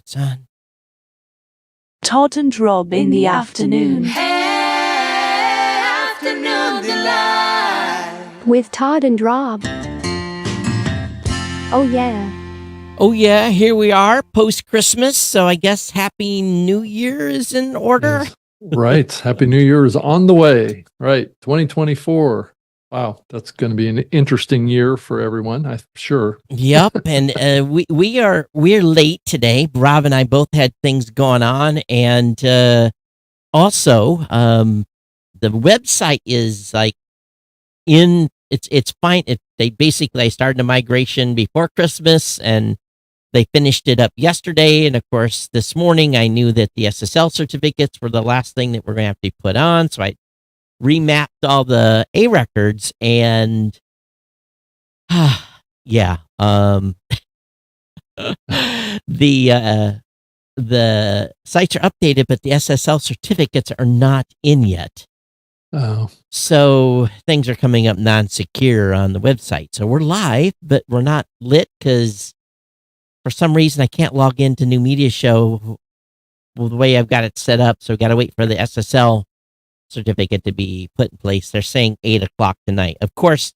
it's on. Todd and Rob in the afternoon. Afternoon delight. With Todd and Rob. Oh yeah. Oh yeah, here we are post-Christmas, so I guess Happy New Year is in order. Yes. Right. Happy New Year is on the way. Right. 2024. Wow, that's going to be an interesting year for everyone, I'm sure. Yep, and we're late today. Rob and I both had things going on, and also the website is like it's fine. I started a migration before Christmas, and they finished it up yesterday. And of course, this morning I knew that the SSL certificates were the last thing that we're going to have to put on, so I remapped all the A records, and yeah, the sites are updated, but the SSL certificates are not in yet. Oh, So things are coming up non-secure on the website. So we're live, but we're not lit because for some reason I can't log into New Media Show the way I've got it set up. So got to wait for the SSL certificate to be put in place. They're saying 8:00 tonight. Of course,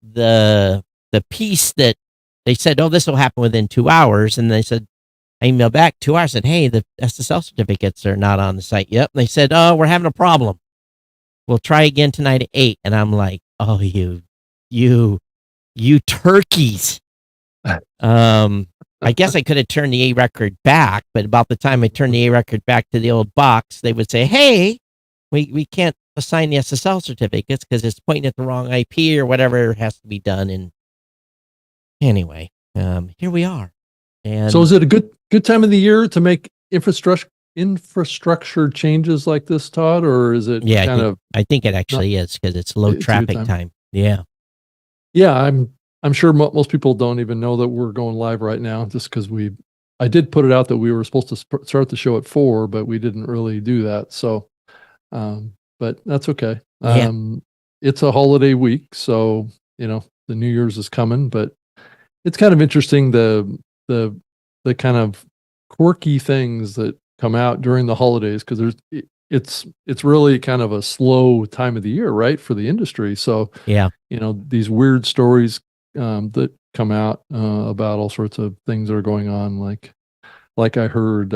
the piece that they said, oh, this will happen within 2 hours, and they said, I emailed back 2 hours, said, hey, the SSL certificates are not on the site yet. And they said, oh, we're having a problem. We'll try again tonight at 8. And I'm like, oh, you turkeys. I guess I could have turned the A record back, but about the time I turned the A record back to the old box, they would say, hey, we can't assign the SSL certificates because it's pointing at the wrong IP or whatever has to be done. And anyway, here we are. And so is it a good time of the year to make infrastructure changes like this, Todd, or is it I think it actually is because it's low traffic time. Yeah. Yeah, I'm sure most people don't even know that we're going live right now, just because I did put it out that we were supposed to start the show at 4, but we didn't really do that. So, but that's okay. It's a holiday week, so the New Year's is coming, but it's kind of interesting the kind of quirky things that come out during the holidays, because it's really kind of a slow time of the year, right, for the industry. So yeah, these weird stories that come out about all sorts of things that are going on, like I heard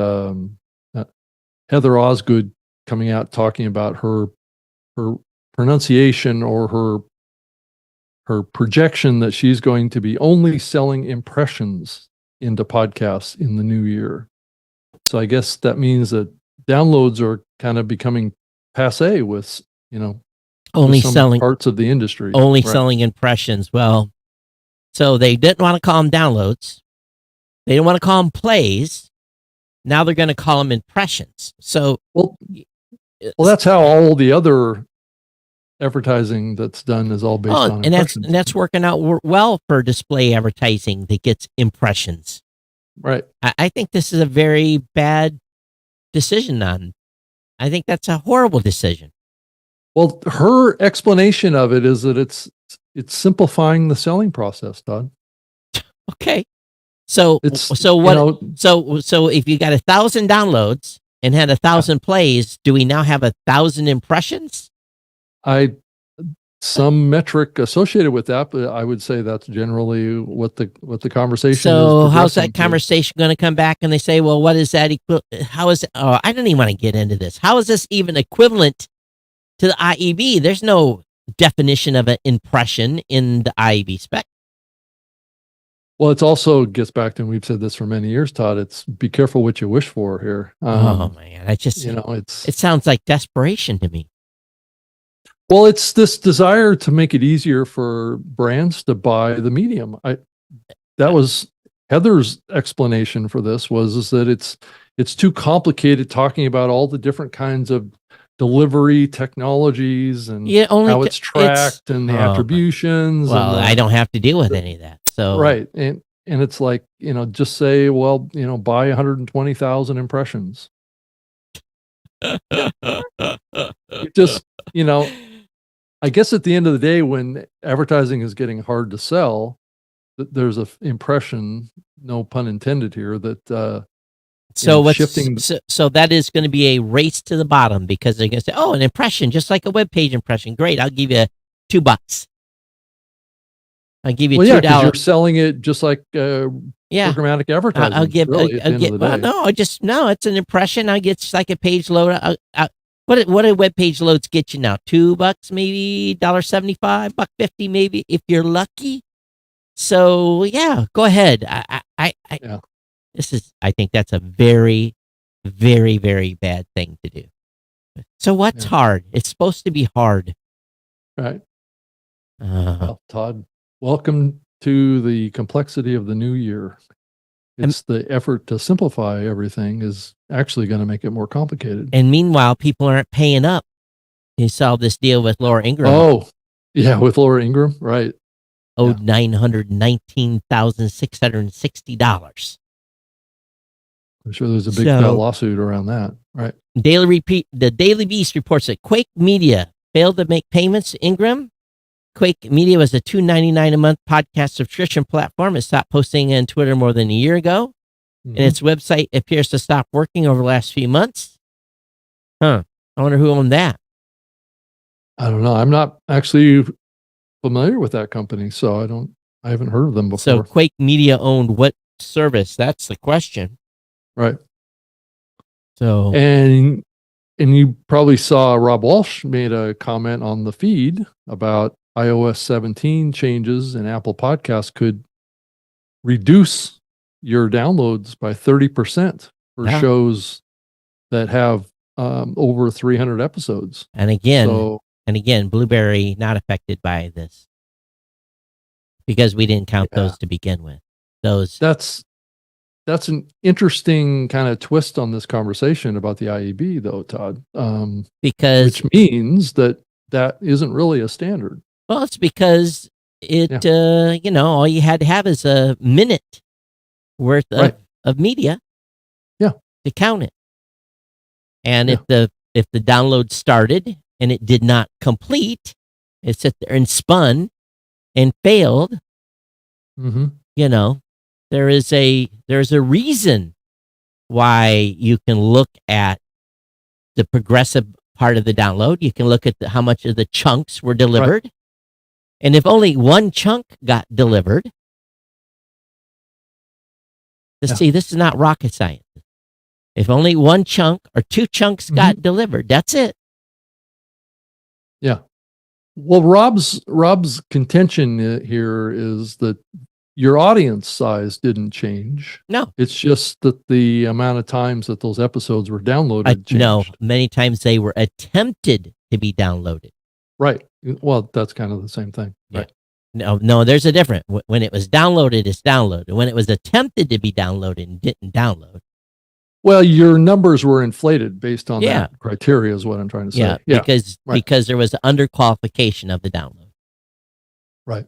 Heather Osgood coming out talking about her pronunciation or her projection that she's going to be only selling impressions into podcasts in the new year. So I guess that means that downloads are kind of becoming passé with only some selling parts of the industry, selling impressions. Well, so they didn't want to call them downloads. They didn't want to call them plays. Now they're going to call them impressions. So well, that's how all the other advertising that's done is all based on impressions. And that's working out well for display advertising that gets impressions. Right. I think this is a very bad decision I think that's a horrible decision. Well, her explanation of it is that it's simplifying the selling process, Todd. Okay. So if you got 1,000 downloads and had 1,000 plays, do we now have 1,000 impressions? Some metric associated with that, but I would say that's generally what the conversation is. So how's that conversation going to come back? And they say, well, what is that? How is it? Oh, I don't even want to get into this. How is this even equivalent to the IEB? There's no definition of an impression in the IEB spec. Well, it also gets back to, and we've said this for many years, Todd, it's be careful what you wish for here. Oh man, it sounds like desperation to me. Well, it's this desire to make it easier for brands to buy the medium. That was Heather's explanation for this is that it's too complicated talking about all the different kinds of delivery technologies and how it's tracked and the attributions. Well, I don't have to deal with any of that. So right, and it's like just say, well, buy 120,000 impressions. Just I guess at the end of the day, when advertising is getting hard to sell, there's an impression, no pun intended here, that So what's shifting. so that is going to be a race to the bottom because they're going to say, "Oh, an impression, just like a web page impression. Great, I'll give you $2. I'll give you Well, yeah, because $2. you're selling it just like Yeah, programmatic advertising. I'll give. Really, at the I'll end get. of the Well, day. no, it's an impression. I get just like a page load. What do web page loads get you now? $2 maybe, $1.75, $1.50 maybe if you're lucky. So yeah, go ahead. Yeah. I think that's a very, very, very bad thing to do. So what's Yeah. hard? It's supposed to be hard. Right. Uh, Well, Todd, welcome to the complexity of the new year. It's the effort to simplify everything is actually going to make it more complicated. and meanwhile, people aren't paying up. You saw this deal with Laura Ingraham. Oh, yeah, with Laura Ingraham, right? Owed $919,660. I'm sure there's a big fat lawsuit around that, right? The Daily Beast reports that Quake Media failed to make payments to Ingram. Quake Media was a $2.99 a month podcast subscription platform. It stopped posting on Twitter more than a year ago, and its website appears to stop working over the last few months. I wonder who owned that. I don't know. I'm not actually familiar with that company, so I haven't heard of them before. So Quake Media owned what service? That's the question. Right. So and you probably saw Rob Walsh made a comment on the feed about iOS 17 changes, and Apple Podcasts could reduce your downloads by 30% for shows that have over 300 episodes. And again, Blubrry not affected by this because we didn't count those to begin with. That's an interesting kind of twist on this conversation about the IEB, though, Todd. Which means that isn't really a standard. Well, it's because all you had to have is a minute worth of media, to count it. And if the download started and it did not complete, it sat there and spun and failed. There is a reason why you can look at the progressive part of the download. You can look at how much of the chunks were delivered. Right. And if only one chunk got delivered, see, this is not rocket science. If only one chunk or two chunks got delivered, that's it. Yeah. Well, Rob's contention here is that your audience size didn't change. No. It's just that the amount of times that those episodes were downloaded changed. No, many times they were attempted to be downloaded. Right. Well, that's kind of the same thing. Yeah. Right. No, there's a difference. When it was downloaded, it's downloaded. When it was attempted to be downloaded and didn't download. Well, your numbers were inflated based on that criteria is what I'm trying to say. Yeah, because there was an underqualification of the download. Right.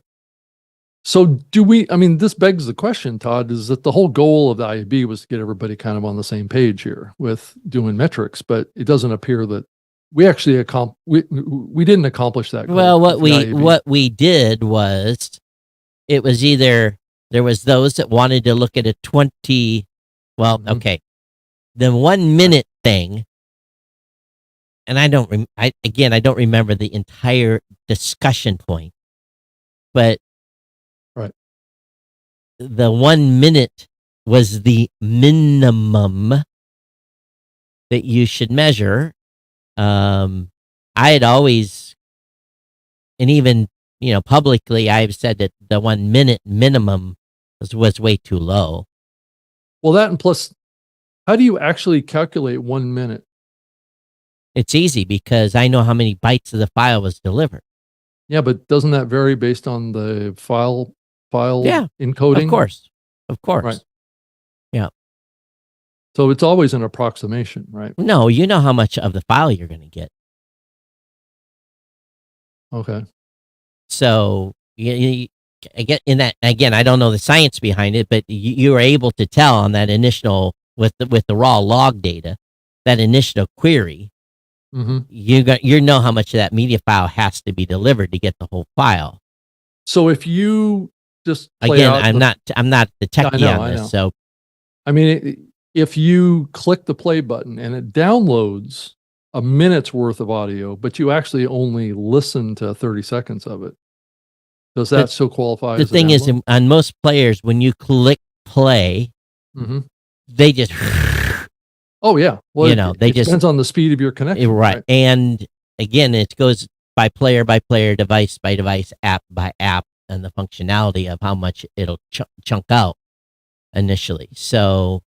So this begs the question, Todd, is that the whole goal of the IAB was to get everybody kind of on the same page here with doing metrics, but it doesn't appear that we actually we didn't accomplish that goal. Well, what we did was, it was either there was those that wanted to look at a 20, the 1 minute thing, and I don't remember the entire discussion point, but the 1 minute was the minimum that you should measure. I had always, and even, publicly, I've said that the 1 minute minimum was way too low. Well, that, and plus, how do you actually calculate 1 minute? It's easy because I know how many bytes of the file was delivered. Yeah, but doesn't that vary based on the file encoding? Of course. Right. Yeah. So it's always an approximation, right? No, you know how much of the file you're going to get. Okay. So I don't know the science behind it, but you were able to tell on that initial with the raw log data, that initial query, you know how much of that media file has to be delivered to get the whole file. So if you just I'm not the techie on this. So, if you click the play button and it downloads a minute's worth of audio, but you actually only listen to 30 seconds of it, does that still qualify The as a thing is, download? on most players, when you click play, Mhm. they just Oh, yeah. Well, You know, they it just- depends on the speed of your connection, right. And again, it goes by player, device by device, app by app, and the functionality of how much it'll chunk out initially. So,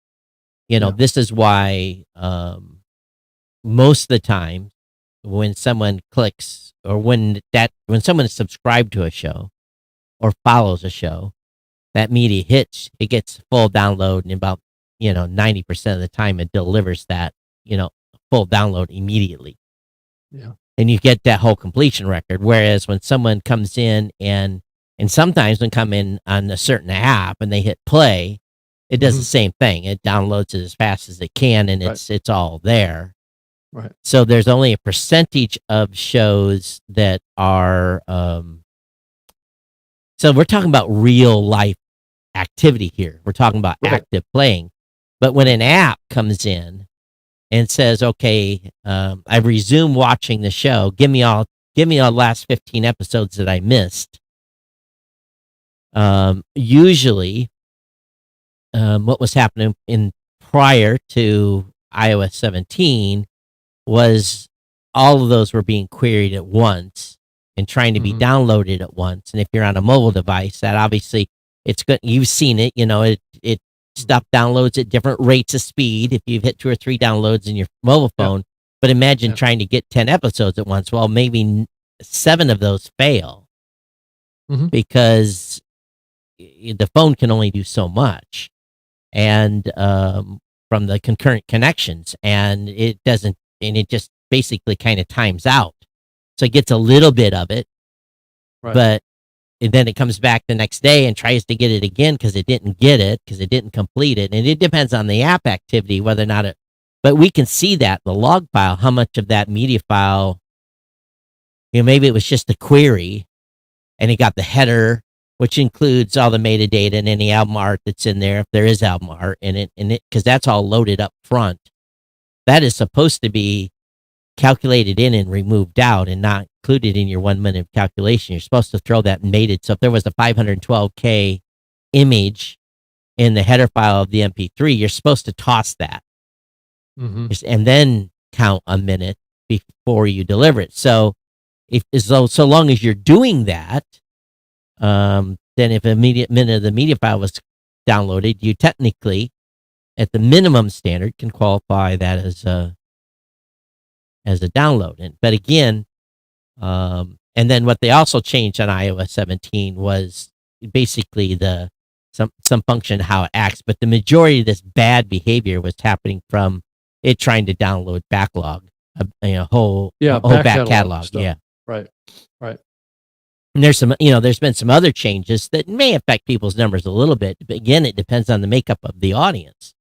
Yeah. this is why most of the time when someone clicks or when someone is subscribed to a show or follows a show, that media hits, it gets full download in about 90% of the time it delivers that full download immediately. Yeah. And you get that whole completion record. Whereas when someone comes in and sometimes when come in on a certain app and they hit play, it does the same thing. It downloads it as fast as it can, and it's all there. Right. So there's only a percentage of shows that are. So we're talking about real life activity here. We're talking about active playing. But when an app comes in and says, "Okay, I've resumed watching the show. Give me all the last 15 episodes that I missed." Usually, what was happening in prior to iOS 17 was all of those were being queried at once and trying to be downloaded at once. And if you're on a mobile device, that obviously it's good. You've seen it. It stuff downloads at different rates of speed if you've hit 2 or 3 downloads in your mobile phone. But imagine trying to get 10 episodes at once. Well, maybe 7 of those fail because the phone can only do so much, and from the concurrent connections, and it doesn't, and it just basically kind of times out. So it gets a little bit of it, but and then it comes back the next day and tries to get it again because it didn't get it, because it didn't complete it. And it depends on the app activity, whether or not it, but we can see that, the log file, how much of that media file, maybe it was just a query and it got the header, which includes all the metadata and any album art that's in there, if there is album art in it, because that's all loaded up front. That is supposed to be calculated in and removed out and not included in your 1 minute of calculation. You're supposed to throw that mated. So if there was a 512K image in the header file of the MP3, you're supposed to toss that and then count a minute before you deliver it. So so long as you're doing that, then if a minute of the media file was downloaded, you technically, at the minimum standard, can qualify that as a download. But again, and then what they also changed on iOS 17 was basically some function how it acts. But the majority of this bad behavior was happening from it trying to download backlog, whole back catalog. Stuff. Yeah, right. And there's there's been some other changes that may affect people's numbers a little bit. But again, it depends on the makeup of the audience.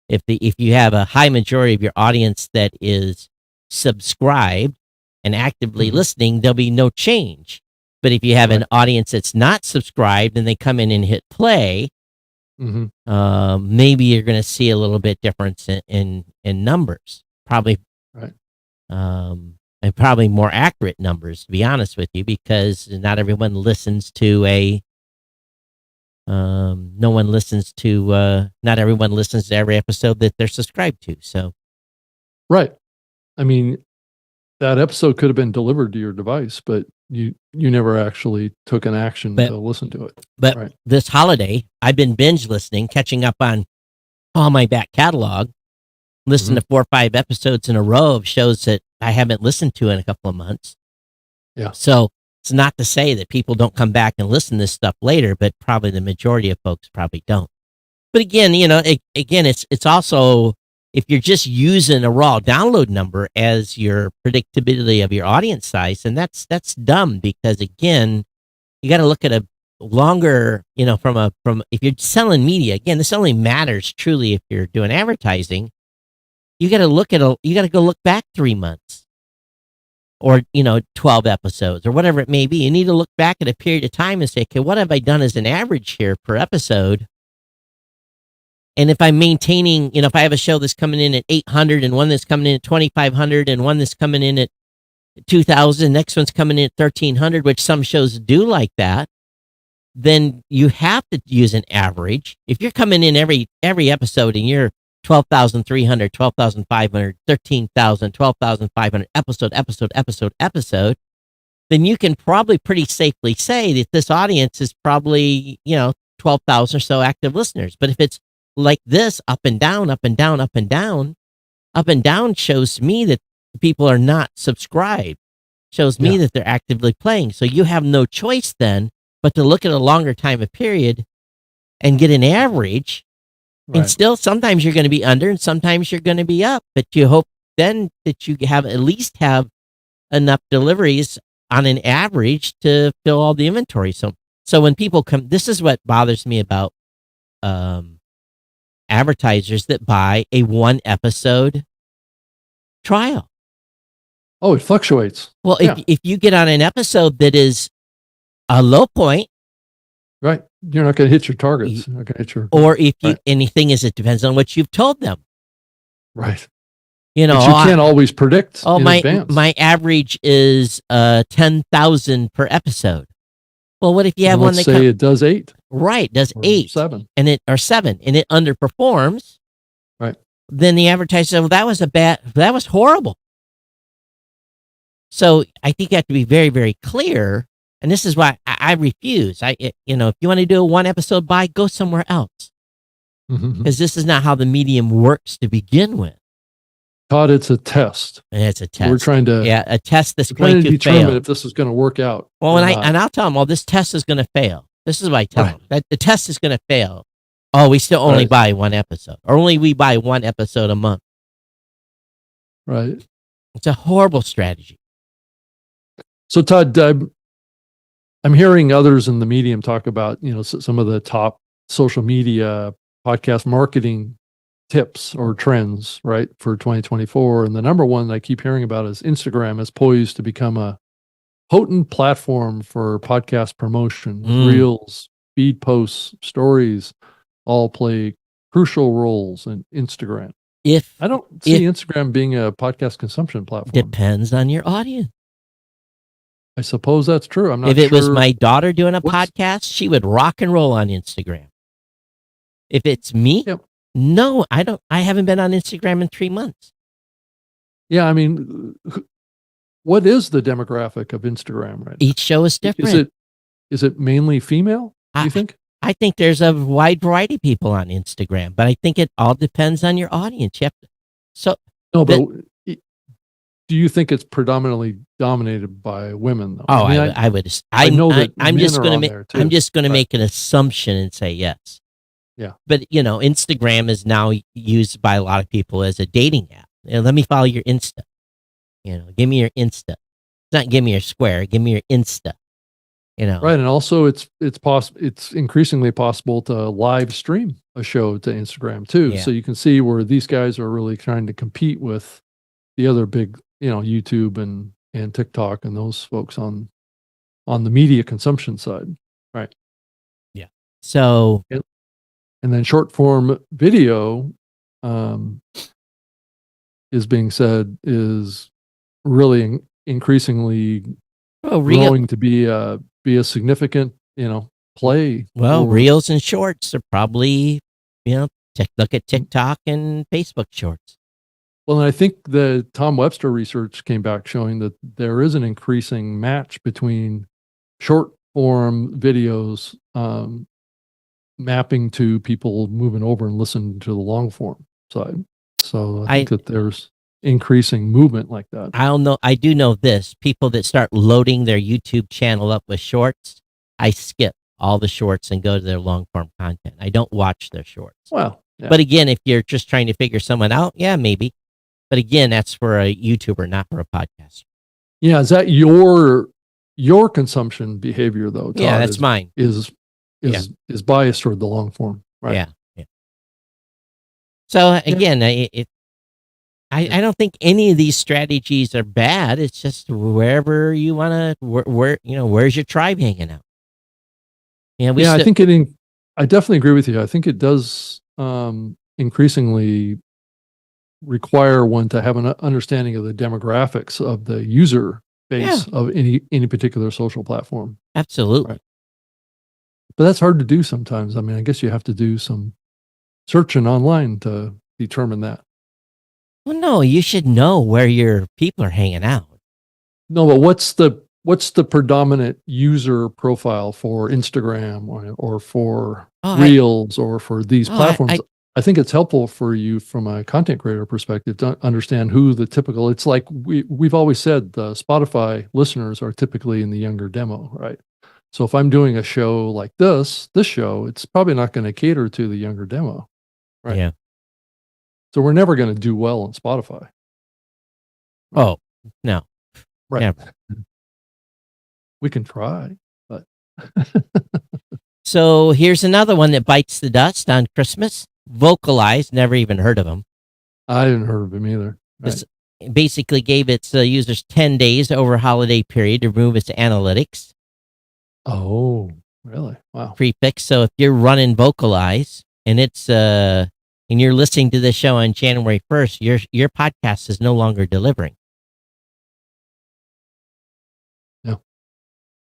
If you have a high majority of your audience that is subscribed and actively listening, there'll be no change. But if you have an audience that's not subscribed and they come in and hit play, maybe you're going to see a little bit difference in numbers. Probably, and probably more accurate numbers, to be honest with you, because not everyone listens to not everyone listens to every episode that they're subscribed to. So, right. I mean, that episode could have been delivered to your device, but you never actually took an action to listen to it. But this holiday, I've been binge listening, catching up on all my back catalog, listened to 4 or 5 episodes in a row of shows that I haven't listened to in a couple of months. Yeah. So it's not to say that people don't come back and listen to this stuff later, but probably the majority of folks probably don't. But again, it's also, if you're just using a raw download number as your predictability of your audience size, then that's dumb, because again, you got to look at a longer, from if you're selling media, again, this only matters truly if you're doing advertising. You got to go look back 3 months or, 12 episodes or whatever it may be. You need to look back at a period of time and say, okay, what have I done as an average here per episode? And if I'm maintaining, if I have a show that's coming in at 800 and one that's coming in at 2,500 and one that's coming in at 2,000, next one's coming in at 1,300, which some shows do like that, then you have to use an average. If you're coming in every episode and you're 12,300, 12,500, 13,000, 12,500 episode, then you can probably pretty safely say that this audience is probably, 12,000 or so active listeners. But if it's like this, up and down, up and down, up and down, up and down shows me that people are not subscribed, shows me that they're actively playing. So you have no choice then but to look at a longer time of period and get an average. Right. And still, sometimes you're going to be under and sometimes you're going to be up, but you hope then that you have at least have enough deliveries on an average to fill all the inventory. So when people come, this is what bothers me about advertisers that buy a 1 episode trial. Oh, it fluctuates. Well, if you get on an episode that is a low point, right, you're not going to hit your targets. You're not going to hit your, or if you anything is, it depends on what you've told them. right. But you can't always predict. In advance. My average is 10,000 per episode. Well, what if you have one that say it does 8? Right, does or 8, 7, or 7, and it underperforms. Right. Then the advertiser says, "Well, that was horrible." So I think you have to be very, very clear. And this is why I refuse. If you want to do a 1 episode buy, go somewhere else, because this is not how the medium works to begin with. Todd, it's a test. And it's a test. We're trying to a test that's going to determine fail. if this is going to work out. Well, and I'll tell them, well, this test is going to fail. This is what I tell them, that the test is going to fail. Oh, we still only buy 1 episode, or we buy 1 episode a month. Right. It's a horrible strategy. So Todd, I'm hearing others in the medium talk about, some of the top social media podcast marketing tips or trends, right, for 2024. And the number one I keep hearing about is Instagram is poised to become a potent platform for podcast promotion. Reels, feed posts, stories all play crucial roles in Instagram. I don't see Instagram being a podcast consumption platform. Depends on your audience. I suppose that's true. I'm not If sure. it was my daughter doing a podcast, she would rock and roll on Instagram. If it's me, no, I don't. I haven't been on Instagram in 3 months. Yeah, I mean, what is the demographic of Instagram right now? Each show is different. Is it mainly female, do you think? I think there's a wide variety of people on Instagram, but I think it all depends on your audience. You have to, but do you think it's predominantly dominated by women, though? Oh, I would. I know that I'm just going to make an assumption and say yes. Yeah. But Instagram is now used by a lot of people as a dating app. Let me follow your Insta. Give me your Insta. Not give me your Square. Give me your Insta. Right, and also it's increasingly possible to live stream a show to Instagram too. Yeah. So you can see where these guys are really trying to compete with the other big, YouTube and TikTok and those folks on the media consumption side. Right. Yeah. So and then short form video is being said is really increasingly growing to be a significant, play. Well, Reels and Shorts are probably, look at TikTok and Facebook Shorts. Well, and I think the Tom Webster research came back showing that there is an increasing match between short form videos mapping to people moving over and listening to the long form side. So I think that there's increasing movement like that. I do know this. People that start loading their YouTube channel up with shorts, I skip all the shorts and go to their long form content. I don't watch their shorts. Well, yeah. But again, if you're just trying to figure someone out, yeah, maybe. But again, that's for a YouTuber, not for a podcaster. Yeah, is that your consumption behavior though? Todd, yeah, that's mine. Is biased toward the long form, right? Yeah. So again, I don't think any of these strategies are bad. It's just wherever you want to, where's your tribe hanging out? I think I definitely agree with you. I think it does increasingly require one to have an understanding of the demographics of the user base of any particular social platform. Absolutely. Right. But that's hard to do sometimes. I mean, I guess you have to do some searching online to determine that. Well, no, you should know where your people are hanging out. No, but what's the predominant user profile for Instagram or for Reels or for these platforms? I think it's helpful for you from a content creator perspective to understand who the typical. It's like we've always said the Spotify listeners are typically in the younger demo, right? So if I'm doing a show like this show, it's probably not going to cater to the younger demo, right? Yeah. So we're never going to do well on Spotify. Oh, no. Right. Never. We can try, but. So here's another one that bites the dust on Christmas. Vocalize, never even heard of them. I didn't heard of him either. Right. This basically gave its users 10 days over holiday period to remove its analytics. Oh, really? Wow. Prefix. So if you're running Vocalize and it's and you're listening to this show on January 1st, your podcast is no longer delivering. Yeah.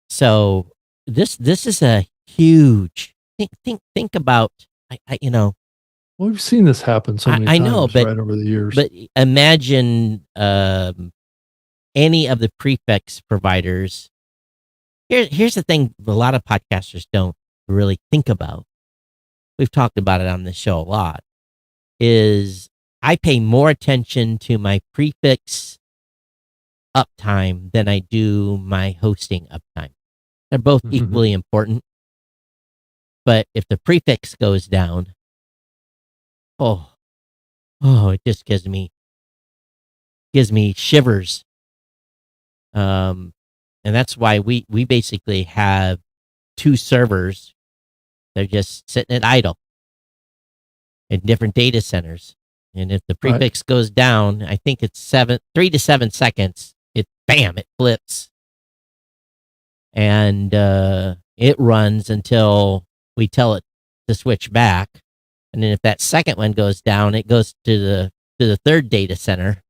So this is a huge think about Well, we've seen this happen so many times, know, but, right, over the years. But imagine any of the prefix providers. Here's the thing a lot of podcasters don't really think about. We've talked about it on this show a lot, is I pay more attention to my prefix uptime than I do my hosting uptime. They're both equally important. But if the prefix goes down, it just gives me shivers. And that's why we basically have two servers. They're just sitting at idle in different data centers. And if the prefix goes down, I think it's 3 to 7 seconds, it flips. And it runs until we tell it to switch back. And then if that second one goes down, it goes to the third data center.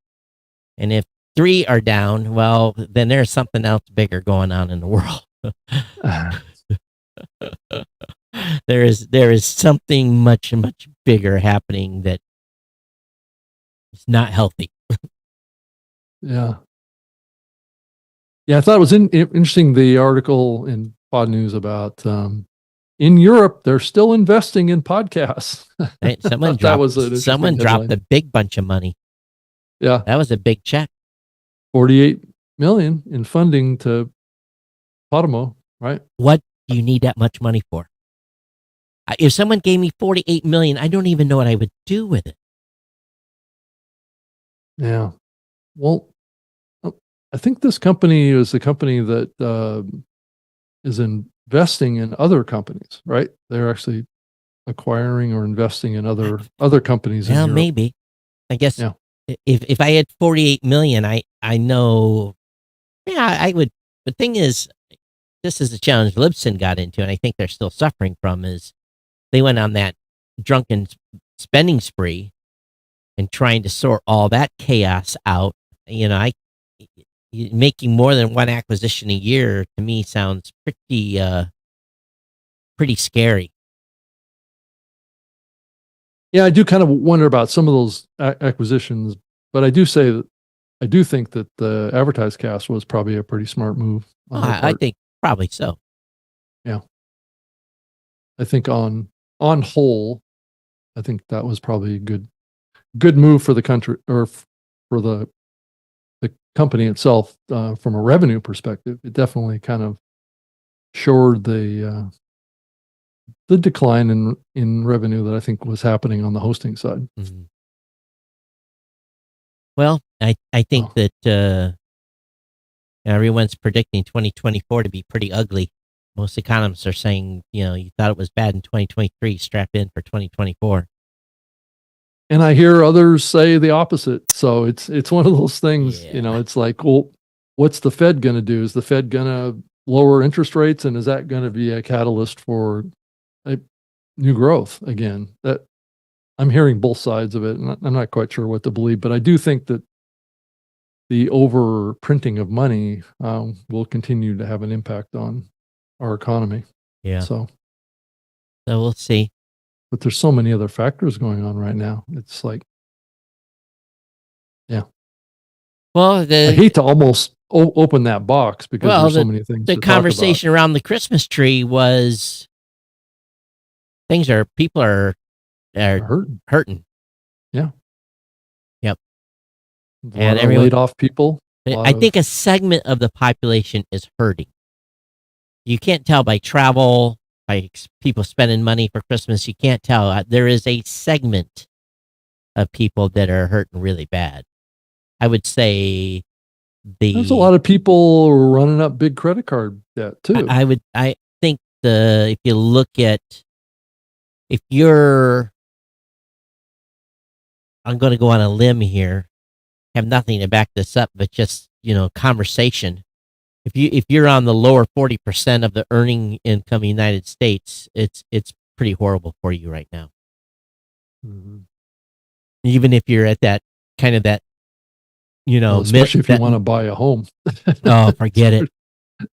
And if 3 are down, well, then there's something else bigger going on in the world. There is something much, much bigger happening that is not healthy. Yeah. Yeah, I thought it was interesting, the article in Pod News about in Europe, they're still investing in podcasts. Right? Someone dropped a big bunch of money. Yeah. That was a big check. 48 million in funding to Podimo, right? What do you need that much money for? If someone gave me 48 million, I don't even know what I would do with it. Yeah. Well, I think this company is a company that is investing in other companies, right? They're actually acquiring or investing in other companies. Yeah, in Europe. maybe. I guess. Yeah. If I had 48 million, I know. Yeah, I would. The thing is, this is a challenge Libsyn got into, and I think they're still suffering from. Is they went on that drunken spending spree and trying to sort all that chaos out. Making more than one acquisition a year to me sounds pretty scary. Yeah, I do kind of wonder about some of those acquisitions, but I do think that the Advertise Cast was probably a pretty smart move. I think probably so. Yeah, I think on whole, I think that was probably a good move for the country or for the company itself from a revenue perspective. It definitely kind of shored the decline in revenue that I think was happening on the hosting side. Mm-hmm. Well, I think that everyone's predicting 2024 to be pretty ugly. Most economists are saying, you thought it was bad in 2023, strap in for 2024. And I hear others say the opposite. So it's one of those things, it's like, well, what's the Fed going to do? Is the Fed going to lower interest rates? And is that going to be a catalyst for new growth again? I'm hearing both sides of it, and I'm not quite sure what to believe, but I do think that the over printing of money will continue to have an impact on our economy. Yeah. So we'll see. but there's so many other factors going on right now. It's like, yeah. Well, I hate to almost open that box because there's so many things. The to conversation talk about. around the Christmas tree was people are hurting. Yeah. Yep. And everyone laid off people. I think a segment of the population is hurting. You can't tell by travel, by people spending money for Christmas. You can't tell. There is a segment of people that are hurting really bad. I would say there's a lot of people running up big credit card debt too. I think if you look at, if you're, I'm going to go on a limb here, have nothing to back this up, but just, conversation. If you're on the lower 40% of the earning income in the United States, it's pretty horrible for you right now. Mm-hmm. Even if you're at that kind of that, especially if you want to buy a home. Oh, forget it.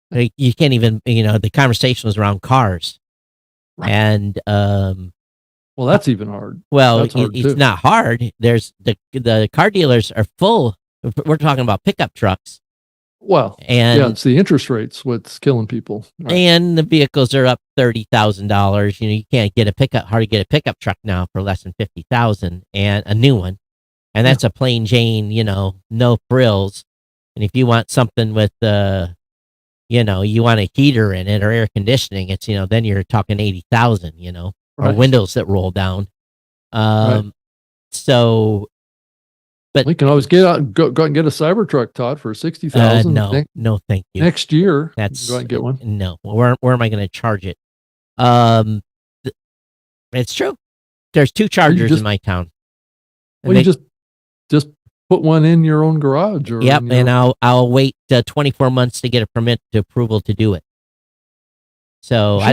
Like, you can't even, the conversation was around cars. Right. And, well, that's even hard. Well, it's not hard. There's the car dealers are full. We're talking about pickup trucks. Well, and it's the interest rates what's killing people. Right. And the vehicles are up $30,000. You can't hardly get a pickup truck now for less than $50,000, and a new one. And that's a plain Jane, no frills. And if you want something with, you want a heater in it or air conditioning, it's, then you're talking 80,000, or windows that roll down. So, but we can always go out and get a Cybertruck, Todd, for $60,000. No, thank you. Next year, go out and get one. No, where am I going to charge it? It's true. There's 2 chargers in my town. Well, you just put one in your own garage. Or yep, and I'll wait 24 months to get a permit to approval to do it. So I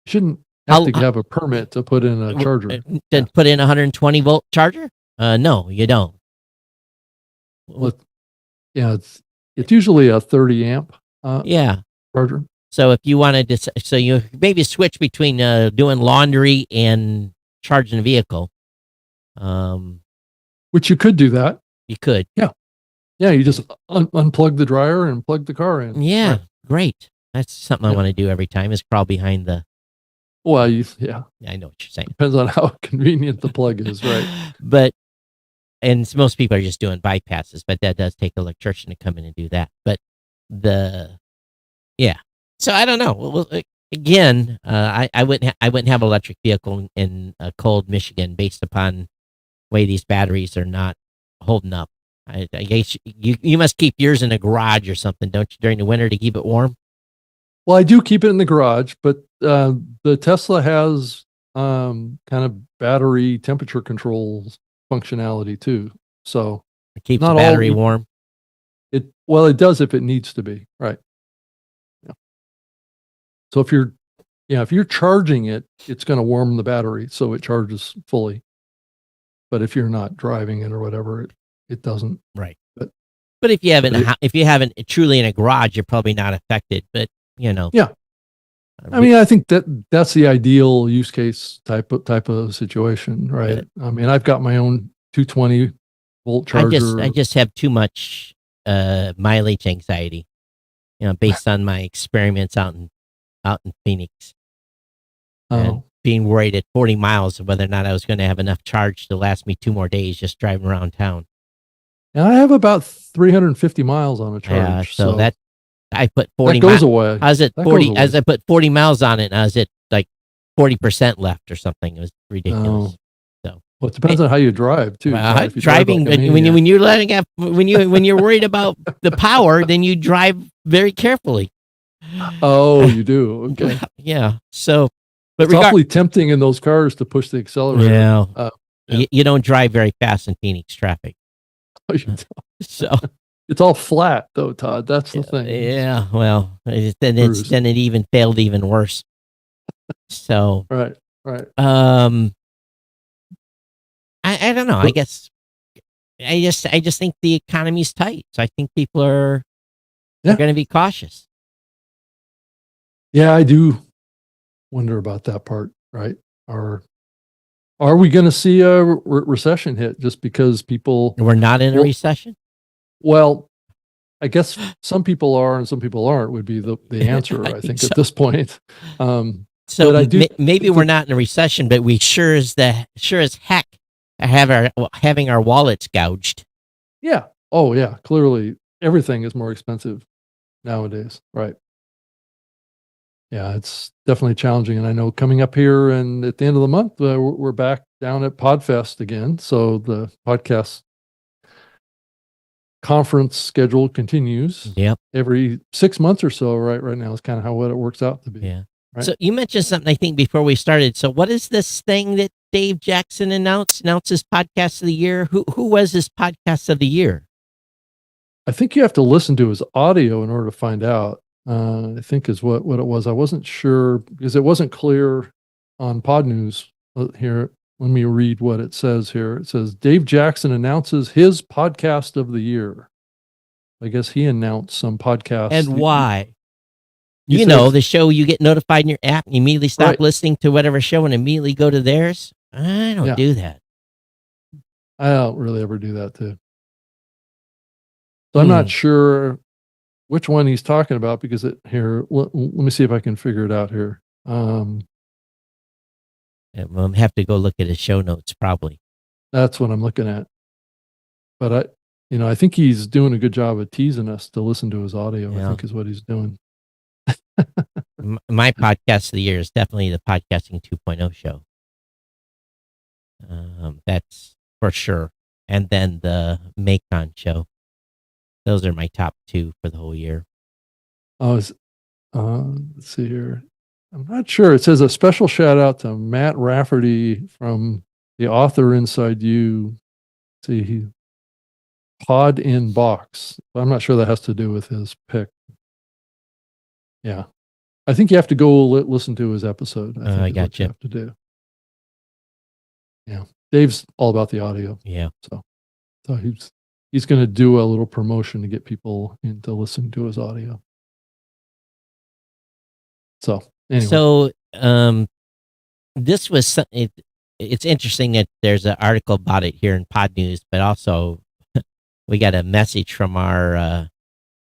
shouldn't have to have a permit to put in a charger. To put in a 120 volt charger? No, you don't. Well, it's usually a 30 amp charger. So if you wanted to, so you maybe switch between doing laundry and charging a vehicle. Which you could do that. You could. Yeah. Yeah, you just unplug the dryer and plug the car in. Yeah, right. Great. That's something I want to do every time, is crawl behind the... Well, I know what you're saying. Depends on how convenient the plug is, right? But, and most people are just doing bypasses, but that does take an electrician to come in and do that. But so I don't know. Well, again, I wouldn't have an electric vehicle in cold Michigan based upon the way these batteries are not holding up. I guess you must keep yours in a garage or something, don't you, during the winter to keep it warm? Well, I do keep it in the garage, but the Tesla has kind of battery temperature controls functionality too. So it keeps the battery warm. It does if it needs to be, right? Yeah. So if you're charging it, it's going to warm the battery so it charges fully. But if you're not driving it or whatever, it doesn't. Right. But if you haven't truly in a garage, you're probably not affected. But yeah. I mean, I think that's the ideal use case type of situation, right? I mean, I've got my own 220 volt charger. I just have too much mileage anxiety, based on my experiments out in Phoenix. And being worried at 40 miles of whether or not I was going to have enough charge to last me 2 more days just driving around town. And I have about 350 miles on a charge. Yeah, so that I put 40 that goes away. I was at 40 as I put 40 miles on it, and I was at like 40% left or something. It was ridiculous. So it depends on how you drive too. Driving when you're letting up when you're worried about the power, then you drive very carefully. Oh, you do. Okay. Yeah. So, but it's awfully tempting in those cars to push the accelerator. Yeah. You don't drive very fast in Phoenix traffic. Oh, you don't. So it's all flat though, Todd. That's the thing. Yeah. Well, then it even failed even worse. So right. I don't know. I guess I just think the economy's tight. So I think people are Yeah. going to be cautious. Yeah, I do wonder about that part, right? Are we going to see a recession hit just because people? We're not in a recession. Well, I guess some people are and some people aren't would be the answer. I think so. At this point. So but I do maybe we're not in a recession, but we sure as heck having our wallets gouged. Yeah. Oh yeah. Clearly, everything is more expensive nowadays, right? Yeah, it's definitely challenging, and I know coming up here and at the end of the month, we're back down at Podfest again. So the podcast conference schedule continues. Yep. Every 6 months or so. Right now is kind of what it works out to be. Yeah. Right? So you mentioned something, I think, before we started. So what is this thing that Dave Jackson announces podcast of the year? Who was his podcast of the year? I think you have to listen to his audio in order to find out. I think is what it was. I wasn't sure because it wasn't clear on Pod News here. Let me read what it says here. It says Dave Jackson announces his podcast of the year. I guess he announced some podcasts. And why? You know, the show you get notified in your app and you immediately stop listening to whatever show and immediately go to theirs. I don't do that. I don't really ever do that too. So I'm not sure which one he's talking about because let me see if I can figure it out here. I'll have to go look at his show notes probably. That's what I'm looking at. But I think he's doing a good job of teasing us to listen to his audio. Yeah. I think is what he's doing. My podcast of the year is definitely the Podcasting 2.0 show. That's for sure. And then the Macon show. Those are my top two for the whole year. Let's see here. I'm not sure. It says a special shout out to Matt Rafferty from the Author Inside You. See, Pod in Box. I'm not sure that has to do with his pick. Yeah. I think you have to go listen to his episode. I got you have to do. Yeah. Dave's all about the audio. Yeah. So he's going to do a little promotion to get people into listening to his audio. So anyway. So this was it's interesting that there's an article about it here in Pod News, but also we got a message from our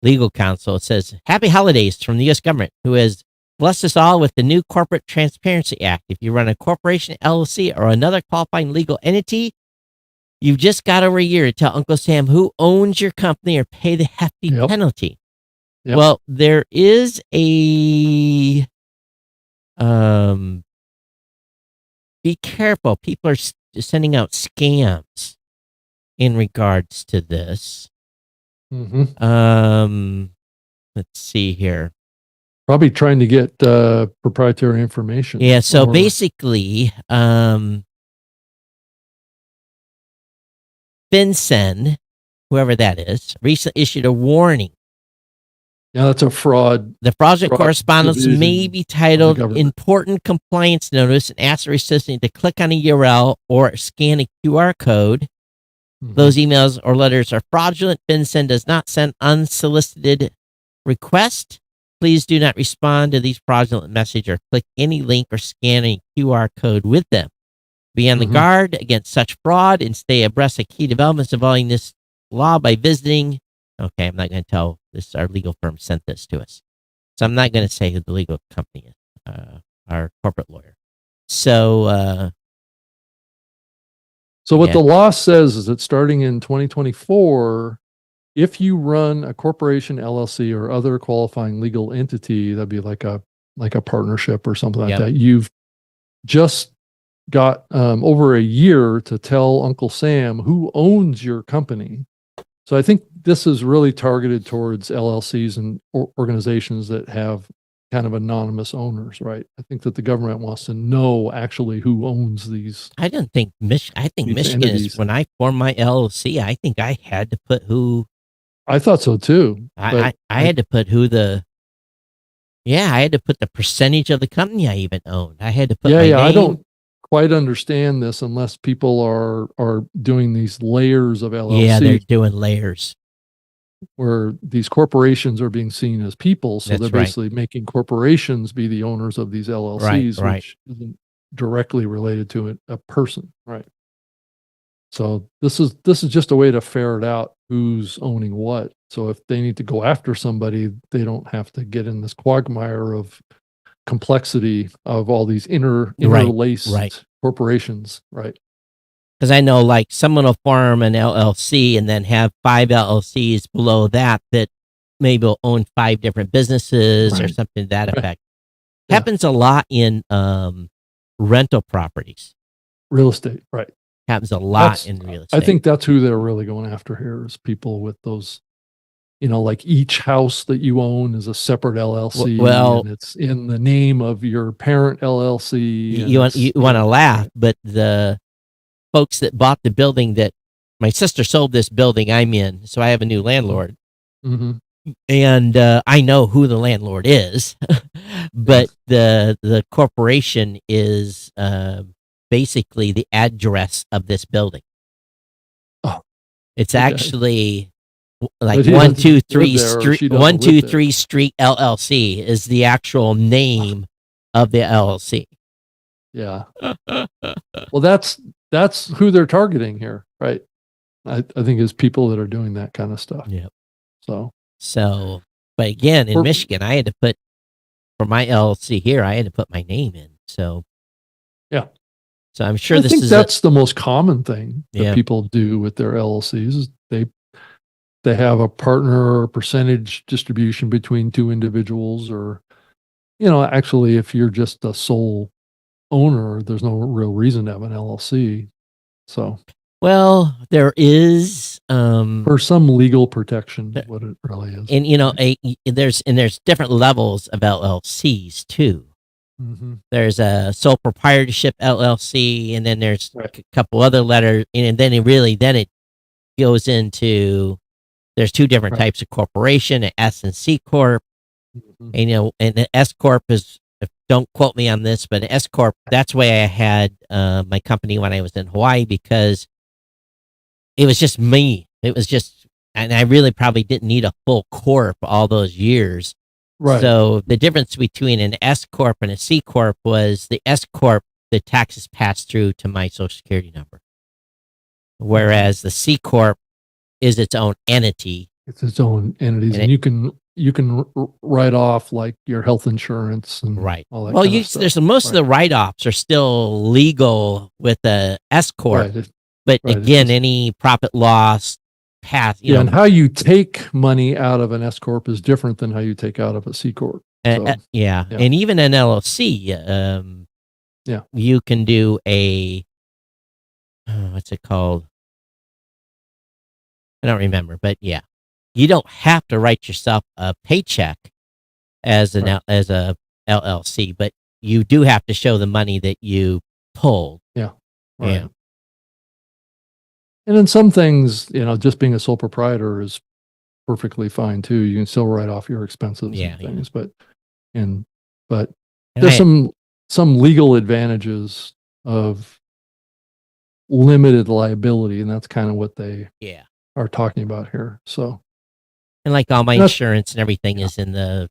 legal counsel. It says, "Happy holidays from the U.S. government, who has blessed us all with the new Corporate Transparency Act. If you run a corporation, LLC, or another qualifying legal entity, you've just got over a year to tell Uncle Sam who owns your company or pay the hefty penalty." Yep. Well, there is a be careful. People are sending out scams in regards to this. Mm-hmm. Let's see here. Probably trying to get proprietary information. Yeah. So basically, FinCEN, whoever that is, recently issued a warning. Yeah, that's a fraud. The fraudulent correspondence may be titled Important Compliance Notice and ask the recipient to click on a URL or scan a QR code. Mm-hmm. Those emails or letters are fraudulent. FinCEN does not send unsolicited requests. Please do not respond to these fraudulent messages or click any link or scan a QR code with them. Be on the guard against such fraud and stay abreast of key developments involving this law by visiting. Okay, I'm not going to tell this. Our legal firm sent this to us, so I'm not going to say who the legal company is. Our corporate lawyer. So what the law says is that starting in 2024, if you run a corporation, LLC, or other qualifying legal entity, that'd be like a partnership or something like that. You've just got over a year to tell Uncle Sam who owns your company. So I think this is really targeted towards LLCs and organizations that have kind of anonymous owners, right? I think that the government wants to know actually who owns these. I don't think I think Michigan is, when I formed my LLC, I think I had to put who. I thought so too. I had to put who the. Yeah, I had to put the percentage of the company I even owned. I had to put my name. quite understand this unless people are doing these layers of LLC. Yeah, they're doing layers. Where these corporations are being seen as people. So That's they're right. basically making corporations be the owners of these LLCs, Right. which isn't directly related to a person. Right. So this is just a way to ferret out who's owning what. So if they need to go after somebody, they don't have to get in this quagmire of complexity of all these interlaced corporations. Right. Because I know, like, someone will form an LLC and then have 5 LLCs below that maybe will own 5 different businesses or something to that effect. Yeah. Happens a lot in rental properties. Real estate, right. Happens a lot in real estate. I think that's who they're really going after here is people with those, like each house that you own is a separate LLC. Well, and it's in the name of your parent LLC. You want to laugh, but the folks that bought the building that my sister sold this building I'm in, so I have a new landlord. Mm-hmm. And I know who the landlord is, but the corporation is basically the address of this building. Oh, it's actually like But he 123 doesn't live there, or Street she doesn't live 123 Street LLC is the actual name of the LLC. Yeah. Well, that's who they're targeting here, right? I think is people that are doing that kind of stuff. Yeah. So, but again, in Michigan, I had to put, for my LLC here, I had to put my name in. So, yeah. So I'm sure I think that's the most common thing that people do with their LLCs is they have a partner or percentage distribution between 2 individuals, or, actually, if you're just a sole owner, there's no real reason to have an LLC. So, well, there is for some legal protection, what it really is. And there's different levels of LLCs too. Mm-hmm. There's a sole proprietorship LLC, and then there's a couple other letters, and then it goes into, there's 2 different types of corporation, an S and C corp. Mm-hmm. And the S corp is, don't quote me on this, but an S corp, that's why I had my company when I was in Hawaii, because it was just me. It was just, and I really probably didn't need a full corp all those years. Right. So the difference between an S corp and a C corp was the S corp, the taxes passed through to my social security number, whereas the C corp is its own entity. It's its own entities, and you can write off like your health insurance and all that. Well, there's most of the write-offs are still legal with the S corp, but again, any profit loss path. And how you take money out of an S corp is different than how you take out of a C corp. And even an LLC, you can do a what's it called? I don't remember, but you don't have to write yourself a paycheck as as a LLC, but you do have to show the money that you pulled. Yeah. Right. Yeah. And in some things, just being a sole proprietor is perfectly fine too. You can still write off your expenses and things, but there's some legal advantages of limited liability, and that's kind of what they are talking about here. So, and like all my insurance and everything is in the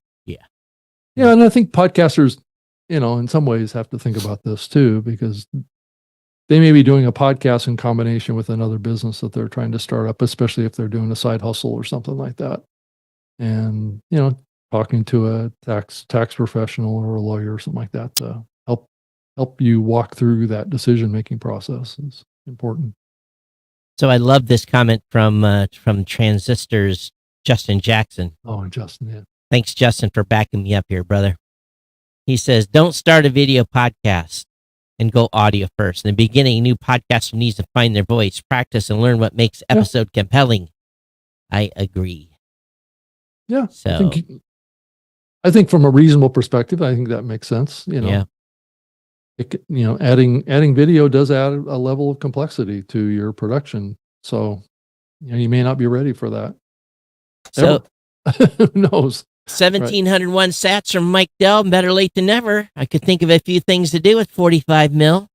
and I think podcasters, in some ways have to think about this too, because they may be doing a podcast in combination with another business that they're trying to start up, especially if they're doing a side hustle or something like that. And, talking to a tax professional or a lawyer or something like that to help you walk through that decision-making process is important. So I love this comment from Transistors, Justin Jackson. Oh, Justin, yeah. Thanks, Justin, for backing me up here, brother. He says, don't start a video podcast and go audio first. In the beginning, a new podcaster needs to find their voice, practice, and learn what makes episode compelling. I agree. Yeah. So I think from a reasonable perspective, I think that makes sense. Adding video does add a level of complexity to your production. So, you may not be ready for that. So who knows? 1701 sats from Mike Dell. Better late than never. I could think of a few things to do with 45 mil.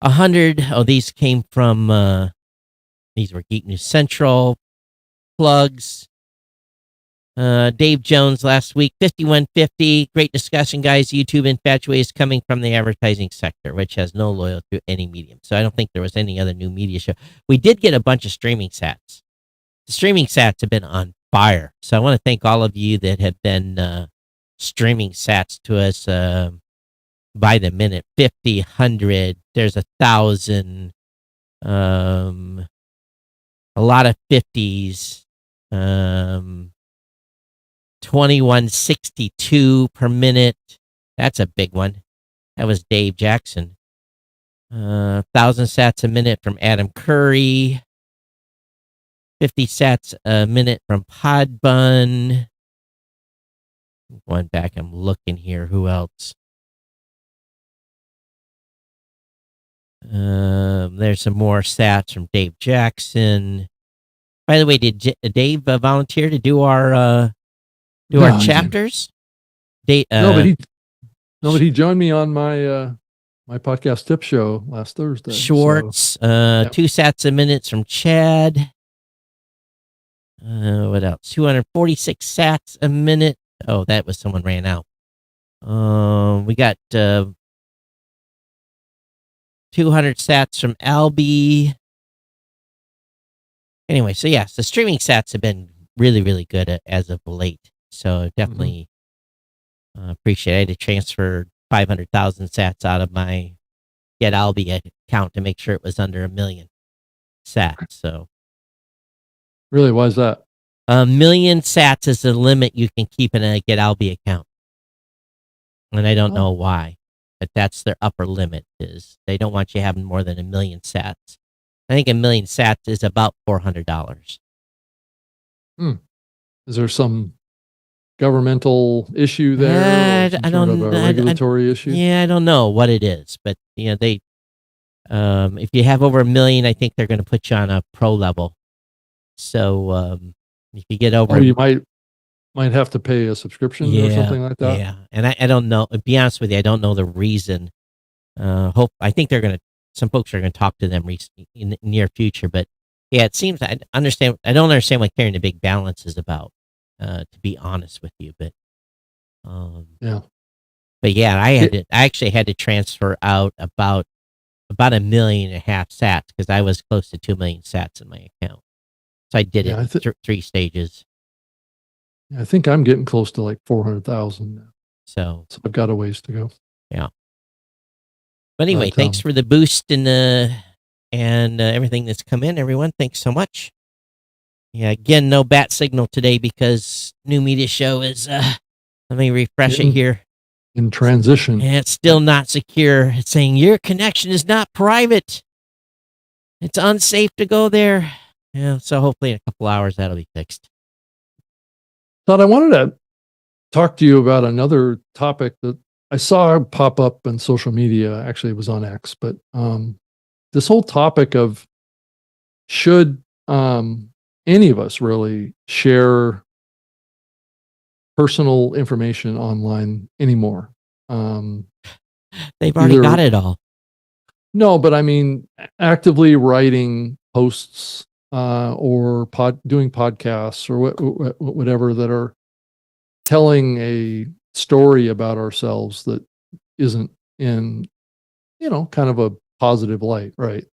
100. Oh, these came from, these were Geek News Central plugs. Dave Jones last week, 5150. Great discussion, guys. YouTube infatuation is coming from the advertising sector, which has no loyalty to any medium. So I don't think there was any other new media show. We did get a bunch of streaming sats. The streaming sats have been on fire. So I want to thank all of you that have been streaming sats to us by the minute. 50, 100. There's 1,000. A lot of 50s. 2162 per minute. That's a big one. That was Dave Jackson. 1,000 sats a minute from Adam Curry. 50 sats a minute from Podbun. Going back, I'm looking here. Who else? There's some more sats from Dave Jackson. By the way, did Dave volunteer to do our chapters? No, but he joined me on my my podcast tip show last Thursday. Schwartz, so, 2 sats a minute from Chad. What else? 246 sats a minute. Oh, that was someone ran out. We got 200 sats from Albie. Anyway, so yes, the streaming sats have been really, really good as of late. So definitely appreciate it. I had to transfer 500,000 sats out of my Get Albie account to make sure it was under 1 million sats. So really, why is that? 1 million sats is the limit you can keep in a Get Albie account. And I don't know why, but that's their upper limit. Is they don't want you having more than 1 million sats. I think 1 million sats is about $400. Is there some governmental issue there? I don't know. A regulatory issue? Yeah, I don't know what it is, but they, if you have over 1 million, I think they're going to put you on a pro level. So if you get over, or you might have to pay a subscription or something like that. Yeah, and I don't know. To be honest with you, I don't know the reason. I think some folks are going to talk to them in the near future, but yeah, it seems I don't understand what carrying a big balance is about. To be honest with you, but yeah, I actually had to transfer out about 1.5 million sats because I was close to 2 million sats in my account. So I did it in 3 stages. I think I'm getting close to like 400,000 now. So I've got a ways to go. Yeah. But anyway, thanks for the boost and everything that's come in, everyone. Thanks so much. Yeah, again, no bat signal today because new media show is, let me refresh it here. In transition. And it's still not secure. It's saying your connection is not private. It's unsafe to go there. Yeah, so hopefully in a couple hours that'll be fixed. Todd, I wanted to talk to you about another topic that I saw pop up on social media. Actually, it was on X, but this whole topic of should any of us really share personal information online anymore? They've already got it all. No, but I mean, actively writing posts or doing podcasts or whatever that are telling a story about ourselves that isn't in, kind of a positive light, right?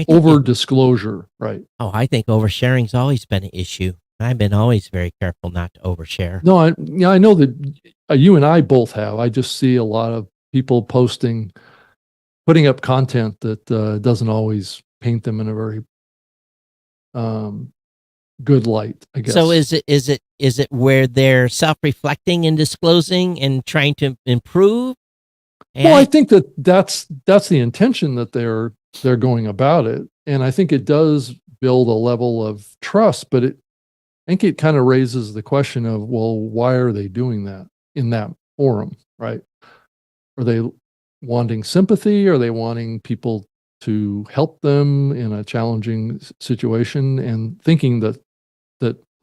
Over disclosure, right? Oh, I think oversharing's always been an issue. I've been always very careful not to overshare. No, I know that you and I both have. I just see a lot of people putting up content that doesn't always paint them in a very good light, I guess. So is it where they're self-reflecting and disclosing and trying to improve? Well, I think that's the intention that they're going about it, and I think it does build a level of trust. But I think it kind of raises the question of, well, why are they doing that in that forum, right? Are they wanting sympathy? Are they wanting people to help them in a challenging situation, and thinking that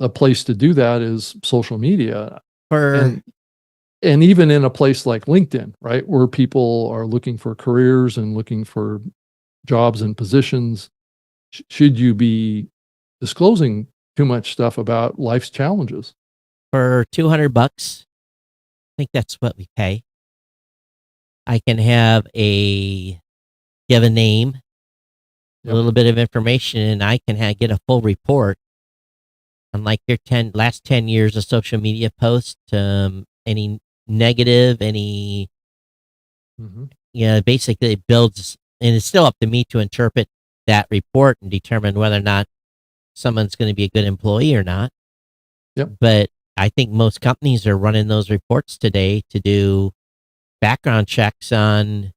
a place to do that is social media? and even in a place like LinkedIn, right, where people are looking for careers and looking for jobs and positions, should you be disclosing too much stuff about life's challenges? For $200, I think that's what we pay. I can have give a name, a Yep. little bit of information, and I can get a full report on like your last 10 years of social media posts, any negative, any, basically it builds, and it's still up to me to interpret that report and determine whether or not someone's going to be a good employee or not. Yep. But I think most companies are running those reports today to do background checks on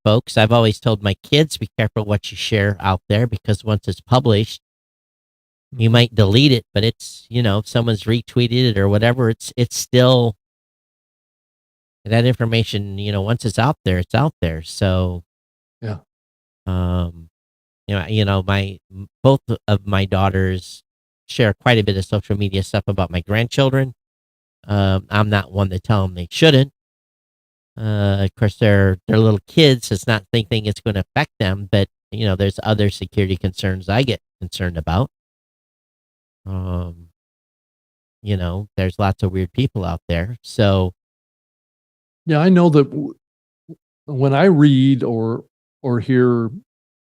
folks. I've always told my kids, be careful what you share out there, because once it's published, you might delete it, but it's, if someone's retweeted it or whatever, it's still that information, once it's out there, it's out there. So, Yeah. both of my daughters share quite a bit of social media stuff about my grandchildren. I'm not one to tell them they shouldn't. Of course, they're little kids. So it's not thinking it's going to affect them, but there's other security concerns I get concerned about. There's lots of weird people out there. So Yeah, I know that when I read or hear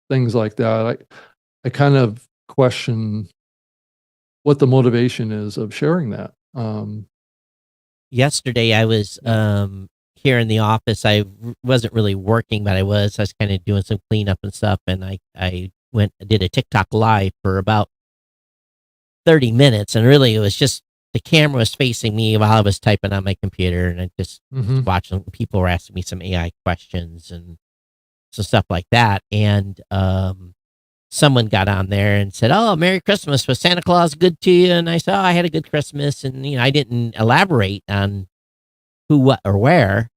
things like that, I kind of question what the motivation is of sharing that. yesterday I was here in the office. Wasn't really working, but I was kind of doing some cleanup and stuff, and I did a TikTok live for about 30 minutes, and really it was just the camera was facing me while I was typing on my computer, and I just watching people were asking me some AI questions and some stuff like that. And someone got on there and said, "Oh, Merry Christmas. Was Santa Claus good to you?" And I said, "Oh, I had a good Christmas." And I didn't elaborate on who, what, or where.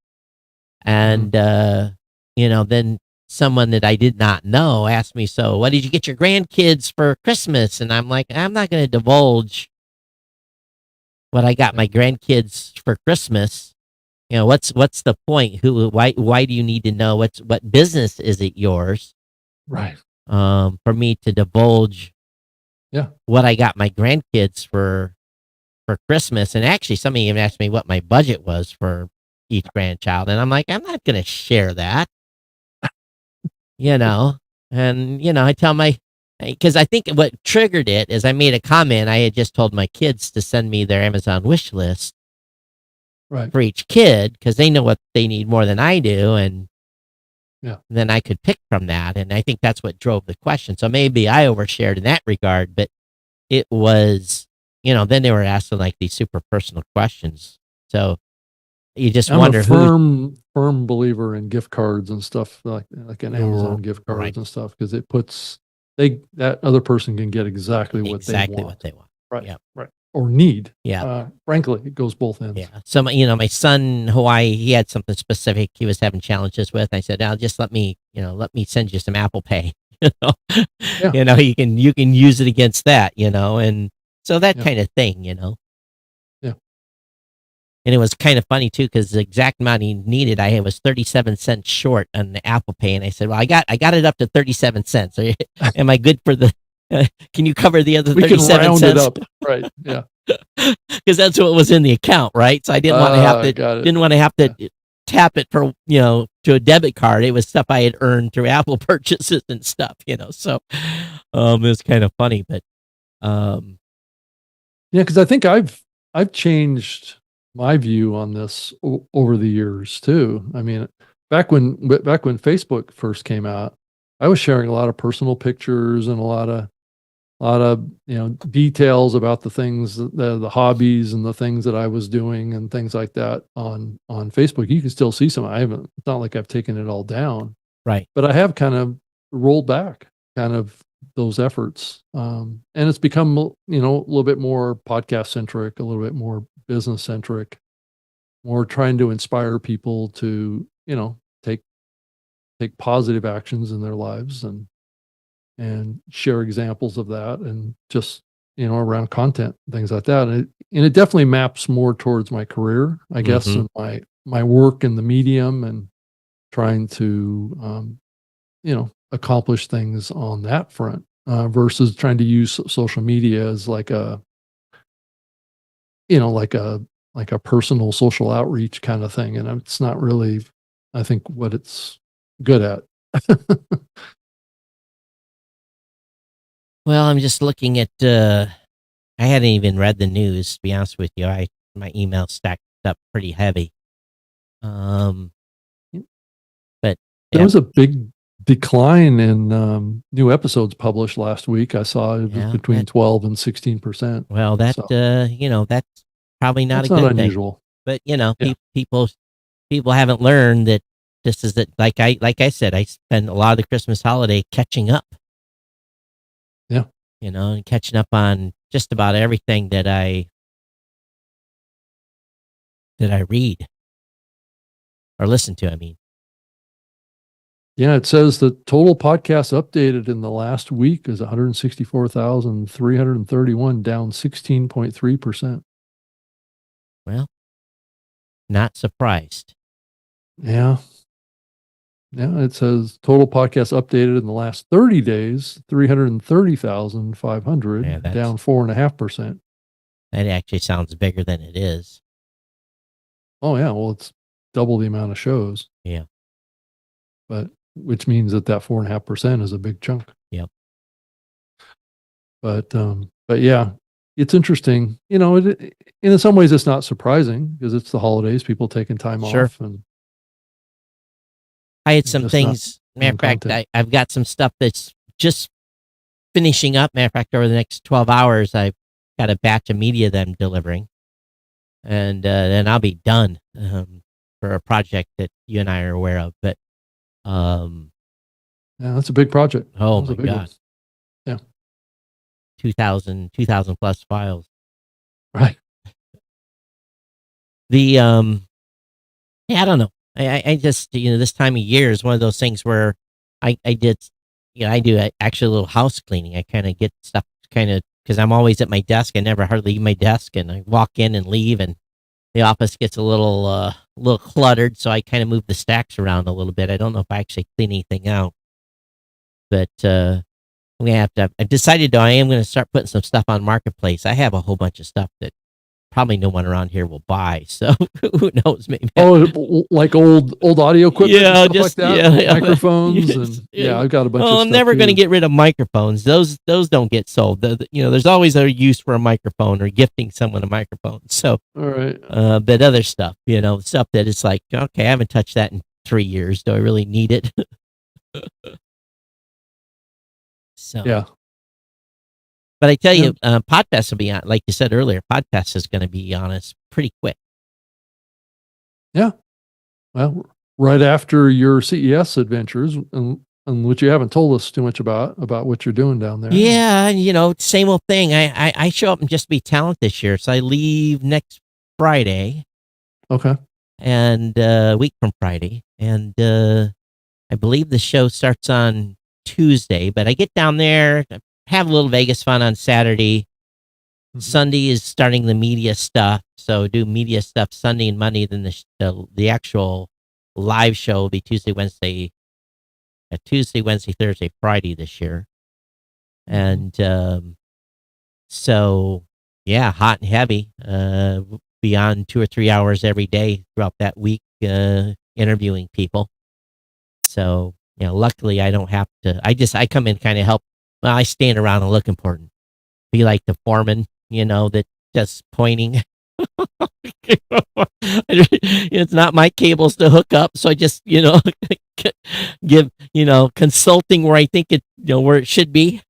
And then someone that I did not know asked me, "So what did you get your grandkids for Christmas?" And I'm like, I'm not going to divulge what I got my grandkids for Christmas. What's the point? Why do you need to know what business is it yours? Right. For me to divulge what I got my grandkids for Christmas. And actually somebody even asked me what my budget was for each grandchild. And I'm like, I'm not going to share that, and, I tell because I think what triggered it is I made a comment. I had just told my kids to send me their Amazon wish list for each kid, because they know what they need more than I do. And then I could pick from that. And I think that's what drove the question. So maybe I overshared in that regard, but it was, then they were asking like these super personal questions. So you just wonder I'm a firm believer in gift cards and stuff like an Amazon gift cards and stuff, because it puts that other person can get exactly what they want. Right. Yeah. Right. Or need. Yeah. Frankly, it goes both ends. Yeah. So my son in Hawaii, he had something specific he was having challenges with. I said, "Now just let me send you some Apple Pay." You can use it against that, and so that kind of thing, Yeah. And it was kind of funny too, because the exact amount he needed, I was 37 cents short on the Apple Pay, and I said, "Well, I got it up to 37 cents. Am I good for the? Can you cover the other 37 we can round cents?" it up, right? Yeah, because that's what was in the account, right? So I didn't want to have to tap it for to a debit card. It was stuff I had earned through Apple purchases and stuff, So it was kind of funny, but because I think I've changed my view on this over the years too. I mean, back when Facebook first came out, I was sharing a lot of personal pictures and a lot of details about the things, the hobbies and the things that I was doing and things like that on Facebook. You can still see some. It's not like I've taken it all down, right? But I have kind of rolled back kind of those efforts, and it's become a little bit more podcast centric, a little bit more business centric, more trying to inspire people to take positive actions in their lives and share examples of that, and just around content, things like that. And it definitely maps more towards my career, I guess, and my work in the medium and trying to, accomplish things on that front, versus trying to use social media as like a, like a personal social outreach kind of thing. And it's not really, I think, what it's good at. Well, I'm just looking at. I hadn't even read the news. To be honest with you, my email stacked up pretty heavy. But There yeah, was a big decline in new episodes published last week. I saw it was Yeah, between 12 and 16%. well, that So that's probably not a that's not good thing. unusual. But Yeah. people haven't learned that this is that. Like I said, I spend a lot of the Christmas holiday catching up. Yeah. And catching up on just about everything that I read or listen to. I mean, Yeah, it says the total podcasts updated in the last week is 164,331, down 16.3%. well, not surprised. Yeah. Yeah, it says total podcasts updated in the last 30 days, 330,500, Yeah, that's- down 4.5%. That actually sounds bigger than it is. Oh yeah, well it's double the amount of shows. Yeah. But which means that 4.5% is a big chunk. Yep. But yeah, it's interesting. In some ways it's not surprising because it's the holidays, people taking time Sure. off, and I had some just things. not Matter of fact, content. I've got some stuff that's just finishing up. Matter of fact, over the next 12 hours, I've got a batch of media that I'm delivering. And then I'll be done for a project that you and I are aware of. But, Yeah, that's a big project. oh That's my a big one. God. Yeah. 2,000 plus files. Right. Yeah, I don't know. I just, this time of year is one of those things where I did, I do actually a little house cleaning. I kind of get stuff because I'm always at my desk. I never hardly leave my desk, and I walk in and leave, and the office gets a little cluttered. So I kind of move the stacks around a little bit. I don't know if I actually clean anything out, but I'm gonna have to. I've decided though I am going to start putting some stuff on Marketplace. I have a whole bunch of stuff that probably no one around here will buy. So who knows? Maybe. Oh, like old audio equipment, and stuff like that, microphones, Yes, and I've got a bunch of stuff. I'm never going to too. get rid of microphones. Those don't get sold. There's always a use for a microphone or gifting someone a microphone. So, All right. but other stuff, stuff that it's like, okay, I haven't touched that in 3 years. Do I really need it? So Yeah. But I tell you, podcasts will be on, like you said earlier, podcast is going to be on us pretty quick. Yeah. Well, right after your CES adventures, and which you haven't told us too much about what you're doing down there. Yeah, same old thing. I show up and just be talent this year, so I leave next Friday. Okay. And a week from Friday, and I believe the show starts on Tuesday. But I get down there, have a little Vegas fun on Saturday. Mhm. Sunday is starting the media stuff, so do media stuff Sunday and Monday. Then the actual live show will be Tuesday, Wednesday, Thursday, Friday this year. And so yeah, hot and heavy. Beyond 2 or 3 hours every day throughout that week, interviewing people. So luckily I don't have to. I come in kind of help. Well, I stand around and look important. Be like the foreman, that just pointing. It's not my cables to hook up, so I just give consulting where I think it where it should be.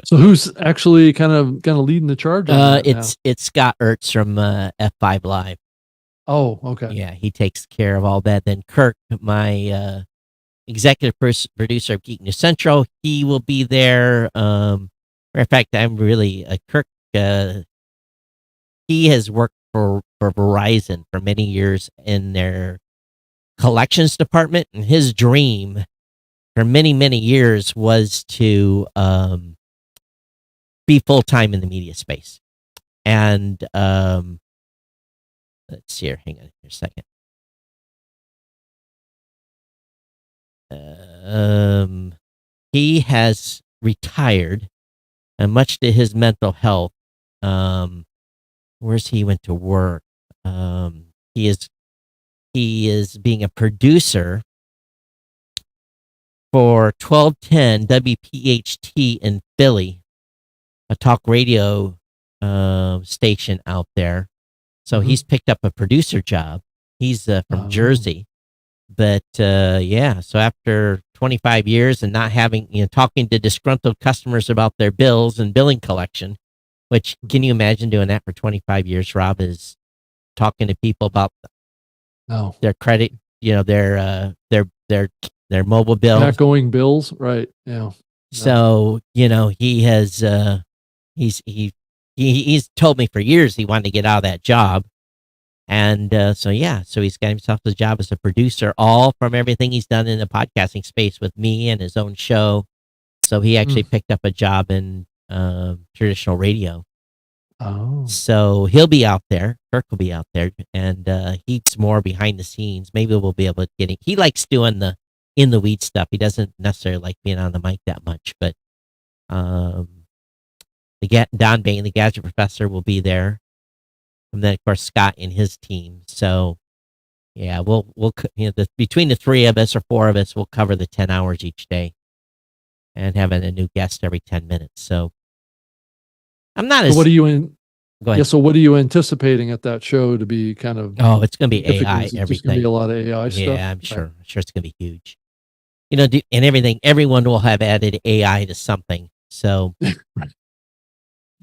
So who's actually kind of leading the charge on that now? It's Scott Ertz from F5 Live. Oh, okay. Yeah, he takes care of all that. Then Kirk, my executive producer of Geek News Central, he will be there. Matter of fact, I'm really Kirk. He has worked for Verizon for many years in their collections department, and his dream for many years was to be full-time in the media space. And let's see here. Hang on here a second. He has retired, and much to his mental health. Where's he went to work? He is being a producer for 1210 WPHT in Philly, a talk radio station out there. So he's picked up a producer job. He's from Jersey. But yeah, so after 25 years and not having, talking to disgruntled customers about their bills and billing collection, which can you imagine doing that for 25 years, Rob, is talking to people about their credit, their mobile bills. Outgoing bills, right. Yeah. So, he has he's told me for years he wanted to get out of that job. And so he's got himself a job as a producer, all from everything he's done in the podcasting space with me and his own show. So he actually picked up a job in traditional radio. Oh. So he'll be out there. Kirk will be out there, and he's more behind the scenes. Maybe we'll be able to get him. He likes doing the in the weed stuff. He doesn't necessarily like being on the mic that much, but Don Bain, the Gadget Professor, will be there. And then, of course, Scott and his team. So, yeah, we'll between the three of us or four of us, we'll cover the 10 hours each day, and having a new guest every 10 minutes. So, I'm not as. So what are you in? Go ahead. Yeah. So, what are you anticipating at that show to be kind of? Oh, it's going to be difficult? AI. Is it Everything. just going to be a lot of AI stuff. Yeah, I'm sure. I'm sure it's going to be huge. And everything. Everyone will have added AI to something. So, Right.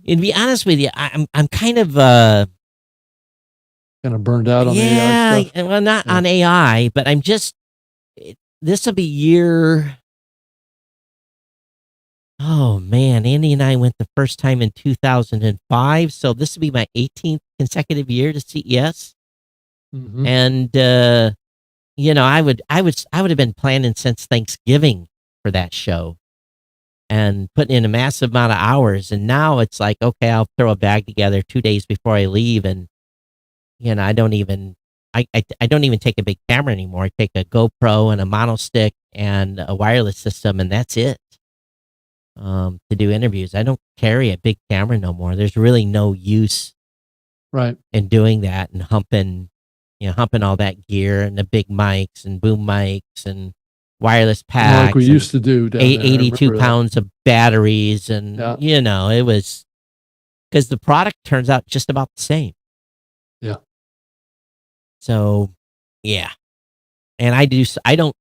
and to be honest with you, I'm kind of kind of burned out on AI stuff. well, not on AI, but I'm just. This will be year. Oh man, Andy and I went the first time in 2005, so this will be my 18th consecutive year to CES. Mhm. And I would have been planning since Thanksgiving for that show, and putting in a massive amount of hours. And now it's like, okay, I'll throw a bag together 2 days before I leave, and I don't even take a big camera anymore. I take a GoPro and a mono stick and a wireless system, and that's it. To do interviews, I don't carry a big camera no more. There's really no use, Right. in doing that and humping all that gear and the big mics and boom mics and wireless packs. Like we used to do down there. I 82 remember that. pounds of batteries, and Yeah. it was because the product turns out just about the same. Yeah. So, yeah, and I don't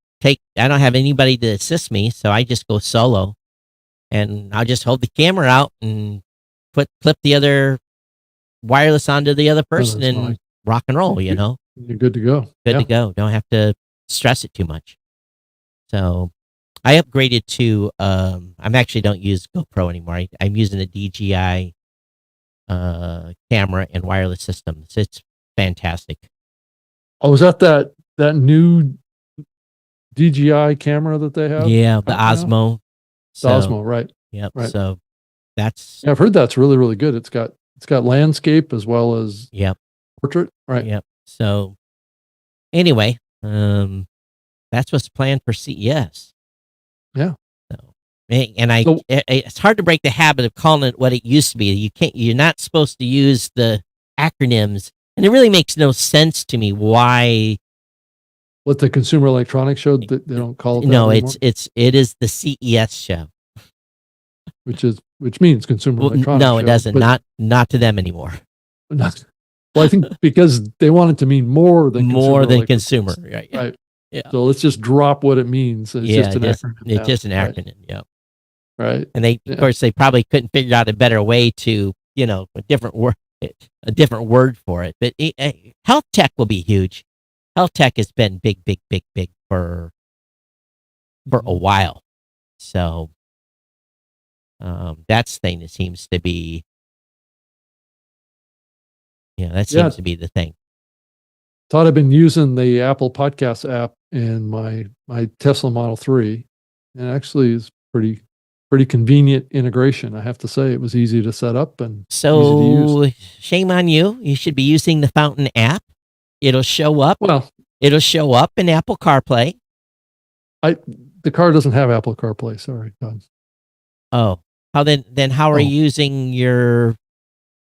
have anybody to assist me, so I just go solo. And I'll just hold the camera out and clip the other wireless onto the other person that's and fine. rock and roll, You're good to go. Good to go. Don't have to stress it too much. So I upgraded to, I actually don't use GoPro anymore. I'm using a DJI camera and wireless system. It's fantastic. Oh, is that new DJI camera that they have? Yeah, the out now? Osmo. The Osmo, right. Yep. Right. So that's, Yeah, I've heard that's really, really good. It's got landscape as well as yep. portrait. Right. Yep. So anyway, that's what's planned for CES. Yeah. So, it's hard to break the habit of calling it what it used to be. You're not supposed to use the acronyms, and it really makes no sense to me why. What, the Consumer Electronics Show, they don't call it that No, anymore? it is the CES show. Which means Consumer Electronics No, it Show, doesn't. but Not to them anymore. not- well, I think because they want it to mean more than Consumer. Right. Right. Yeah. So let's just drop what it means. It's just an acronym. It's now. just an Right. acronym. Yeah. Right. And of course, they probably couldn't figure out a better way to, a different word for it. But health tech will be huge. Health tech has been big for a while. So that's the thing that seems to be, seems to be the thing. Todd, I've been using the Apple Podcast app in my Tesla Model 3, and it actually is pretty pretty convenient integration. I have to say, it was easy to set up and easy to So use. shame on you. You should be using the Fountain app. It'll show up. Well, It'll show up in Apple CarPlay. the car doesn't have Apple CarPlay. Sorry, Todd. Oh, how are Oh. you using your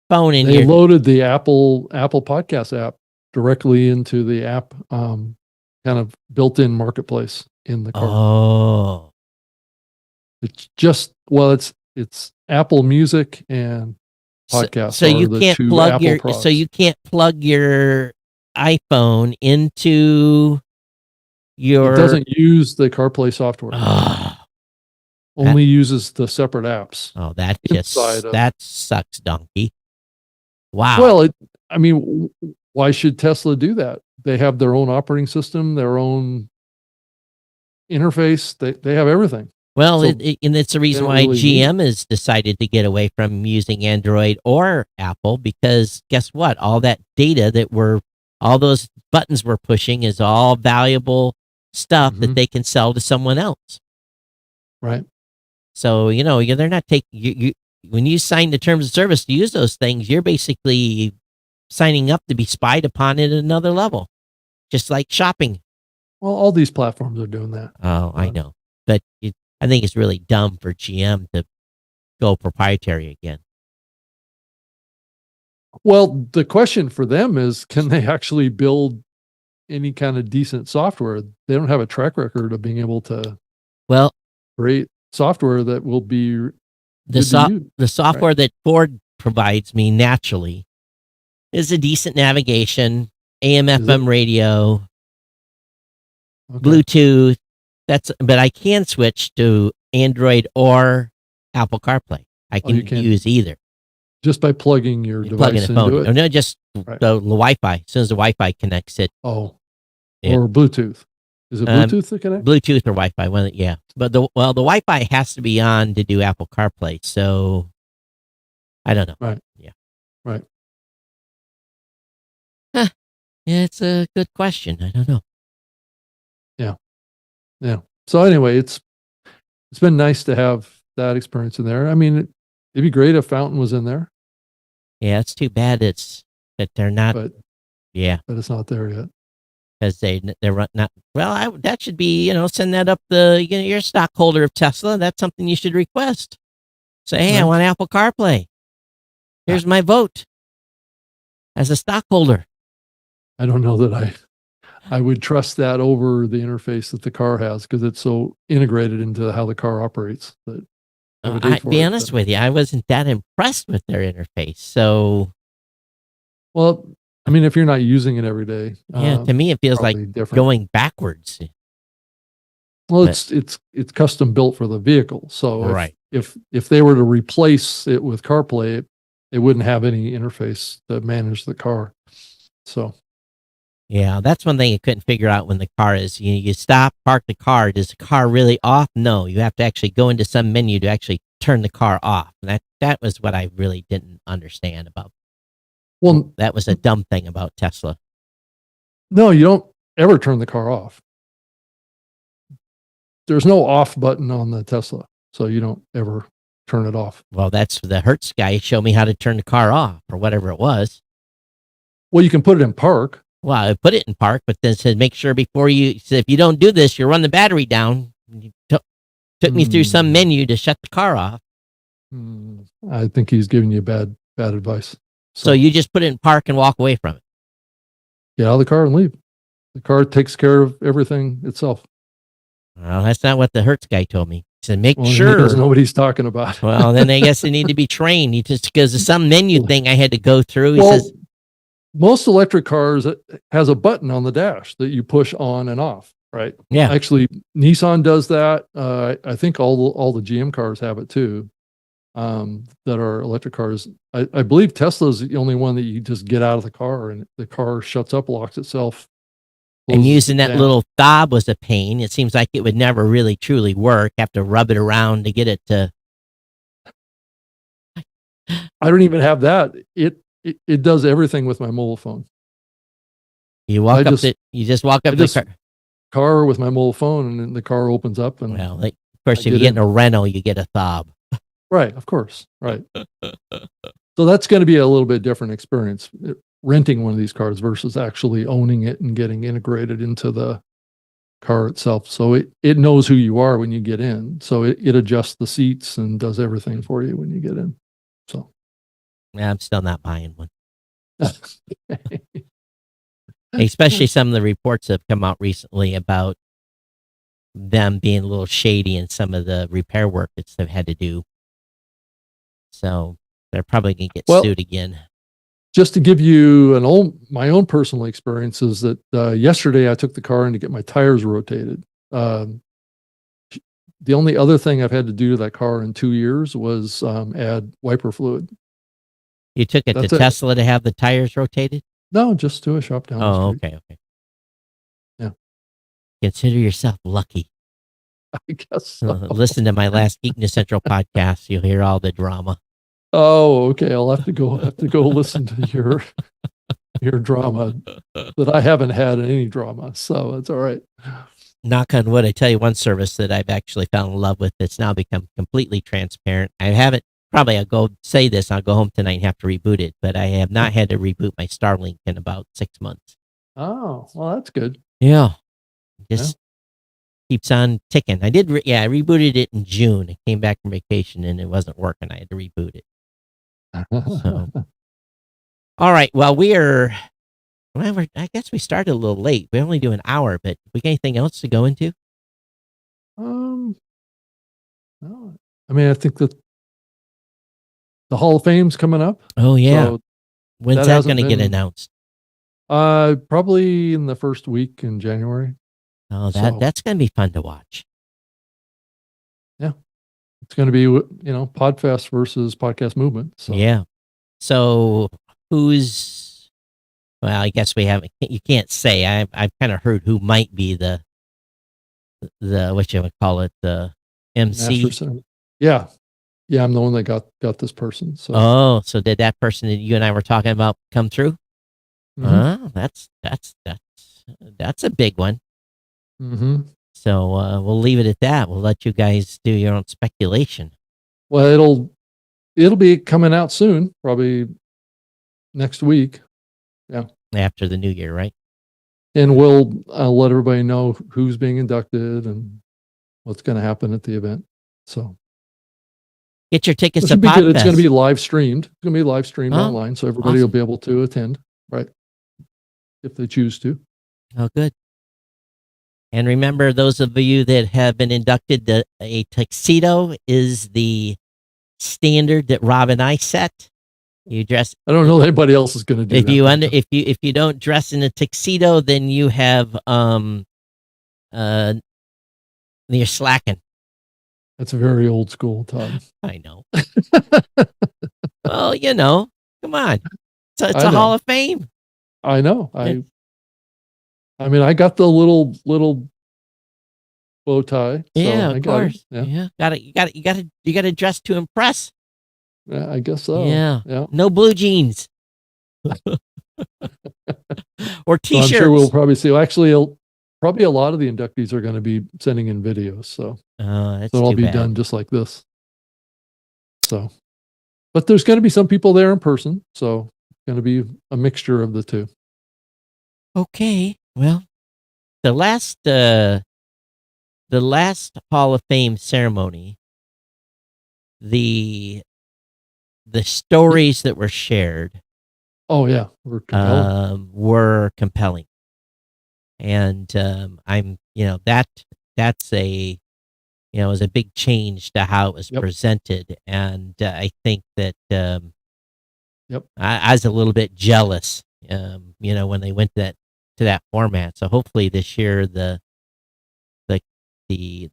phone in They your? loaded the Apple Podcast app directly into the app, kind of built-in marketplace in the car. Oh, It's just it's Apple Music and podcasts. so you are the can't two plug Apple your products. so you can't plug your iPhone into your. It doesn't use the CarPlay software. Oh, Only uses the separate apps. that Inside of- that sucks, donkey. Wow. Well, why should Tesla do that? They have their own operating system, their own interface. They have everything. Well, So and it's the reason don't why really need GM has decided to get away from using Android or Apple, because guess what? All that data all those buttons we're pushing is all valuable stuff that Mhm. they can sell to someone else. Right. So, they're not taking you when you sign the terms of service to use those things, you're basically signing up to be spied upon at another level, just like shopping. Well, all these platforms are doing that. Oh, I know. But I think it's really dumb for GM to go proprietary again. Well, the question for them is, can they actually build any kind of decent software? They don't have a track record of being able to Well, create software that will be the good to use. the software that Ford provides me naturally is a decent navigation, AM, Is FM radio, Okay. Bluetooth. But I can switch to Android or Apple CarPlay. I can you can. use either. Just by plugging your You plug in device a phone. into Oh, it. no, just Right. the Wi-Fi. As soon as the Wi-Fi connects, it Oh, Yeah. or Bluetooth. Is it Bluetooth that connects? Bluetooth or Wi-Fi. Yeah. But the Wi-Fi has to be on to do Apple CarPlay. So I don't know. Right. Yeah. Right. Yeah, it's a good question. I don't know. Yeah. So anyway, it's been nice to have that experience in there. I mean, it'd be great if Fountain was in there, Yeah, it's too bad that they're not. but Yeah, it's not there yet. because they're not. Well, that should be send that up you're a stockholder of Tesla. That's something you should request. Say, hey, I Right. want Apple CarPlay. Here's my vote as a stockholder. I don't know that I would trust that over the interface that the car has, because it's so integrated into how the car operates. That I would hate I'd for be it, honest but- with you, I wasn't that impressed with their interface. So Well, I mean, if you're not using it every day, yeah, to me it feels like probably different. going backwards. Well, but- it's custom built for the vehicle. So Right. if they were to replace it with CarPlay, it wouldn't have any interface to manage the car. So Yeah, that's one thing I couldn't figure out when the car is. You stop, park the car. Does the car really off? No, you have to actually go into some menu to actually turn the car off. And that was what I really didn't understand about. well, That was a dumb thing about Tesla. no, you don't ever turn the car off. There's no off button on the Tesla, so you don't ever turn it off. Well, that's the Hertz guy showed me how to turn the car off or whatever it was. Well, you can put it in park. Well, I put it in park, but then said make sure before you said if you don't do this, you'll run the battery down. You took me through some menu to shut the car off. I think he's giving you bad advice. So you just put it in park and walk away from it. Get out of the car and leave. The car takes care of everything itself. Well, that's not what the Hertz guy told me. He said make Well, he sure. doesn't know what he's talking about. Well, then I guess they need to be trained. He just because of some menu thing I had to go through. He Well, says, most electric cars has a button on the dash that you push on and off, right? yeah, Actually, Nissan does that. I think all the GM cars have it too, that are electric cars. I believe Tesla's the only one that you just get out of the car and the car shuts up, locks itself. and closes using that down. little fob was a pain. It seems like it would never really truly work. Have to rub it around to get it to. I don't even have that. It does everything with my mobile phone. You walk I up just- the. You just walk up I the just- car. Car with my mobile phone, and then the car opens up, and Well, course, if you're getting a rental, you get a fob. Right, of course. Right. So that's going to be a little bit different experience, renting one of these cars versus actually owning it and getting integrated into the car itself. So it knows who you are when you get in. So it adjusts the seats and does everything for you when you get in. So yeah, I'm still not buying one. Especially some of the reports that have come out recently about them being a little shady in some of the repair work that they've had to do. So they're probably going to get sued again. Just to give you my own personal experience is that yesterday I took the car in to get my tires rotated. The only other thing I've had to do to that car in 2 years was add wiper fluid. You took it to Tesla to have the tires rotated? No, just to a shop down the street. Okay. Yeah. Consider yourself lucky. I guess so. Listen to my last Geekness Central podcast. You'll hear all the drama. Oh, okay. I'll have to go listen to your drama that I haven't had any drama. So it's all right. Knock on wood, I tell you one service that I've actually fallen in love with that's now become completely transparent. I haven't, probably I'll go say this, I'll go home tonight and have to reboot it, but I have not had to reboot my Starlink in about 6 months. Oh, well, that's good. Yeah. Just keeps on ticking. I rebooted it in June. I came back from vacation and it wasn't working. I had to reboot it. So. All right. Well, I guess we started a little late. We only do an hour, but we got anything else to go into? No. I mean, I think that the Hall of Fame's coming up. Oh yeah. So when's that going to get announced? Probably in the first week in January. Oh, that's going to be fun to watch. Yeah. It's going to be, Podfest versus Podcast Movement. So. Yeah. So well, I guess you can't say. I've kind of heard who might be the what you would call it, the MC. Yeah. Yeah, I'm the one that got this person. So. Oh, so did that person that you and I were talking about come through? Mm-hmm. That's a big one. Mm-hmm. So we'll leave it at that. We'll let you guys do your own speculation. Well, it'll be coming out soon, probably next week. Yeah. After the new year, right? And I'll let everybody know who's being inducted and what's going to happen at the event. So get your tickets to Podfest. It's going to be live streamed. It's going to be live streamed online, so everybody will be able to attend, right? If they choose to. Oh, good. And remember, those of you that have been inducted, a tuxedo is the standard that Rob and I set. You dress. I don't know that anybody else is going to do that. If you don't dress in a tuxedo, then you have you're slacking. That's very old school, Todd. I know. Well, come on. It's a Hall of Fame. I know. I mean, I got the little bow tie. Yeah, of course. Yeah. You got to dress to impress. Yeah, I guess so. Yeah. No blue jeans. Or t-shirts. So I'm sure we'll probably see. Actually, probably a lot of the inductees are going to be sending in videos. So it'll be done just like this. So, but there's going to be some people there in person. So it's going to be a mixture of the two. Okay. Well, the last Hall of Fame ceremony, the stories that were shared, were compelling. And that's was a big change to how it was presented, and I think that I was a little bit jealous, when they went to that format. So hopefully this year the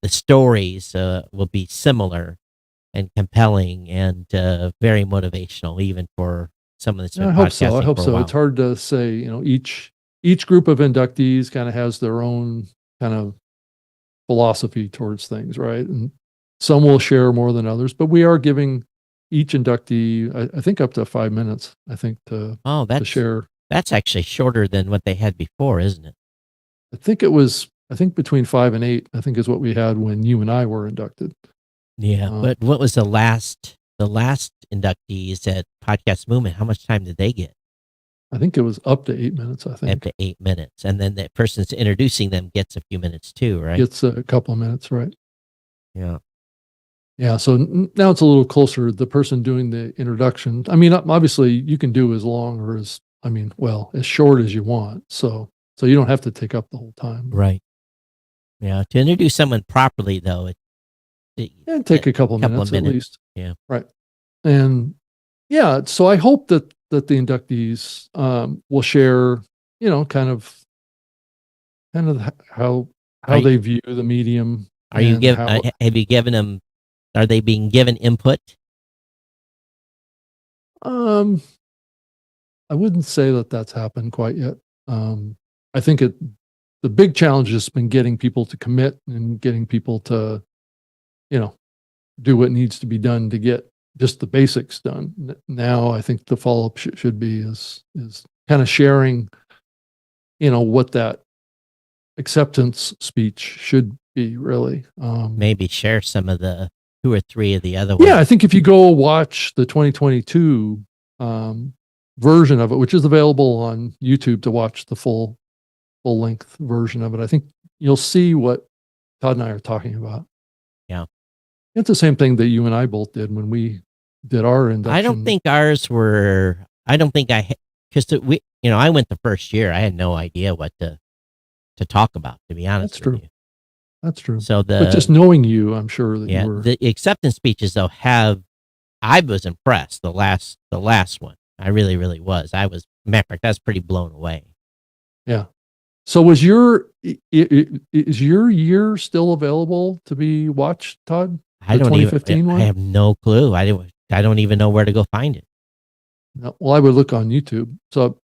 stories will be similar and compelling and very motivational, even for some of the. I hope so. It's hard to say. Each group of inductees kind of has their own kind of philosophy towards things, right? And some will share more than others, but we are giving each inductee, I think, up to 5 minutes. I think to share. That's actually shorter than what they had before, isn't it? I think it was I think between 5 and 8, I think is what we had when you and I were inducted. Yeah. But what was the last inductees at Podcast Movement? How much time did they get? I think it was up to 8 minutes, I Up think. to 8 minutes. And then the person's introducing them gets a few minutes too, right? It's a couple of minutes, right? Yeah. Yeah, so now it's a little closer. The person doing the introduction, I mean, obviously you can do as long or as short as you want. So you don't have to take up the whole time. Right. Yeah. To introduce someone properly, though, And take a couple of minutes at least. Yeah. Right. And yeah, so I hope that the inductees will share, kind of how they view the medium. Have you given them? Are they being given input? I wouldn't say that that's happened quite yet. I think the big challenge has been getting people to commit and getting people to, do what needs to be done to get just the basics done. Now, I think the follow-up should be is kind of sharing, what that acceptance speech should be really. Maybe share some of the 2 or 3 of the other ones. Yeah, I think if you go watch the 2022 version of it, which is available on YouTube to watch the full length version of it, I think you'll see what Todd and I are talking about. Yeah. It's the same thing that you and I both did when we did our induction. I don't think ours were. I don't think because I went the first year. I had no idea what to talk about. To be honest, That's true. with you. That's true. So but just knowing you, I'm sure that you were. The acceptance speeches though I was impressed. The last one, I really, really was. I was. Matter of fact, I was pretty blown away. Yeah. So is your year still available to be watched, Todd? I don't 2015 even. one? I have no clue. I don't even know where to go find it. No, well, I would look on YouTube. So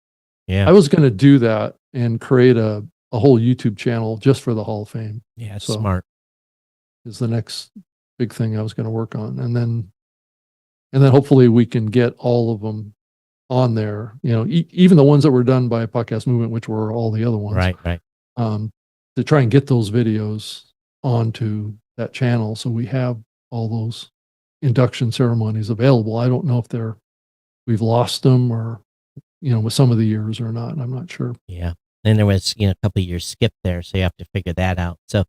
Yeah. I was going to do that and create a whole YouTube channel just for the Hall of Fame. Yeah, So smart. is the next big thing I was going to work on, and then hopefully we can get all of them on there. Even the ones that were done by Podcast Movement, which were all the other ones. Right. To try and get those videos onto that channel, so we have all those induction ceremonies available. I don't know if we've lost them or with some of the years or not. I'm not sure. Yeah. And there was a couple of years skipped there, so you have to figure that out. So,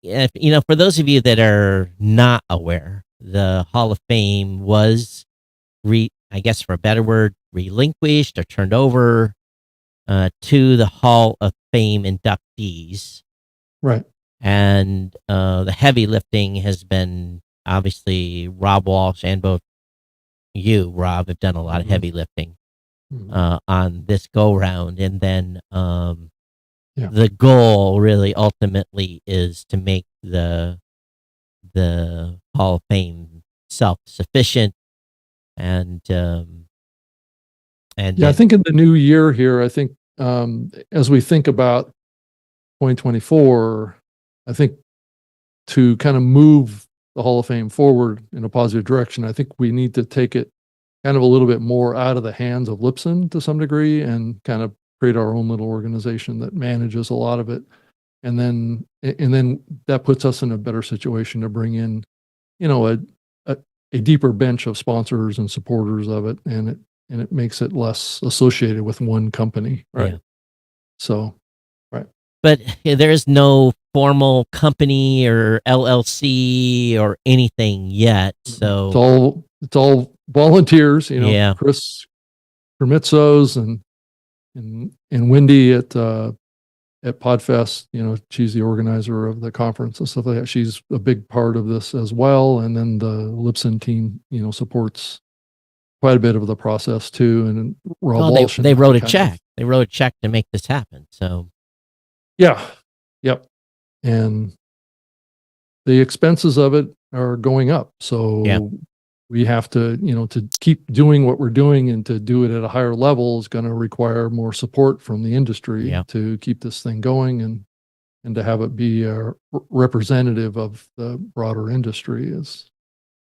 for those of you that are not aware, the Hall of Fame was I guess for a better word, relinquished or turned over to the Hall of Fame inductees. Right. And the heavy lifting has been obviously Rob Walsh and both you, Rob, have done a lot of heavy lifting on this go round. And then the goal really ultimately is to make the Hall of Fame self-sufficient. And I think in the new year here, I think as we think about 2024, I think to kind of move the Hall of Fame forward in a positive direction, I think we need to take it kind of a little bit more out of the hands of Lipson to some degree and kind of create our own little organization that manages a lot of it. And then that puts us in a better situation to bring in, a deeper bench of sponsors and supporters of it. And it makes it less associated with one company. Right. Yeah. So, right. But there is no formal company or LLC or anything yet. So it's all volunteers, Yeah. Chris Kermitzos and Wendy at Podfest, she's the organizer of the conference and stuff like that. She's a big part of this as well. And then the Lipson team, supports quite a bit of the process too. And Rob Walsh. They wrote a check. They wrote a check to make this happen. So yeah. Yep. And the expenses of it are going up. So we have to, to keep doing what we're doing and to do it at a higher level is going to require more support from the industry to keep this thing going and to have it be a representative of the broader industry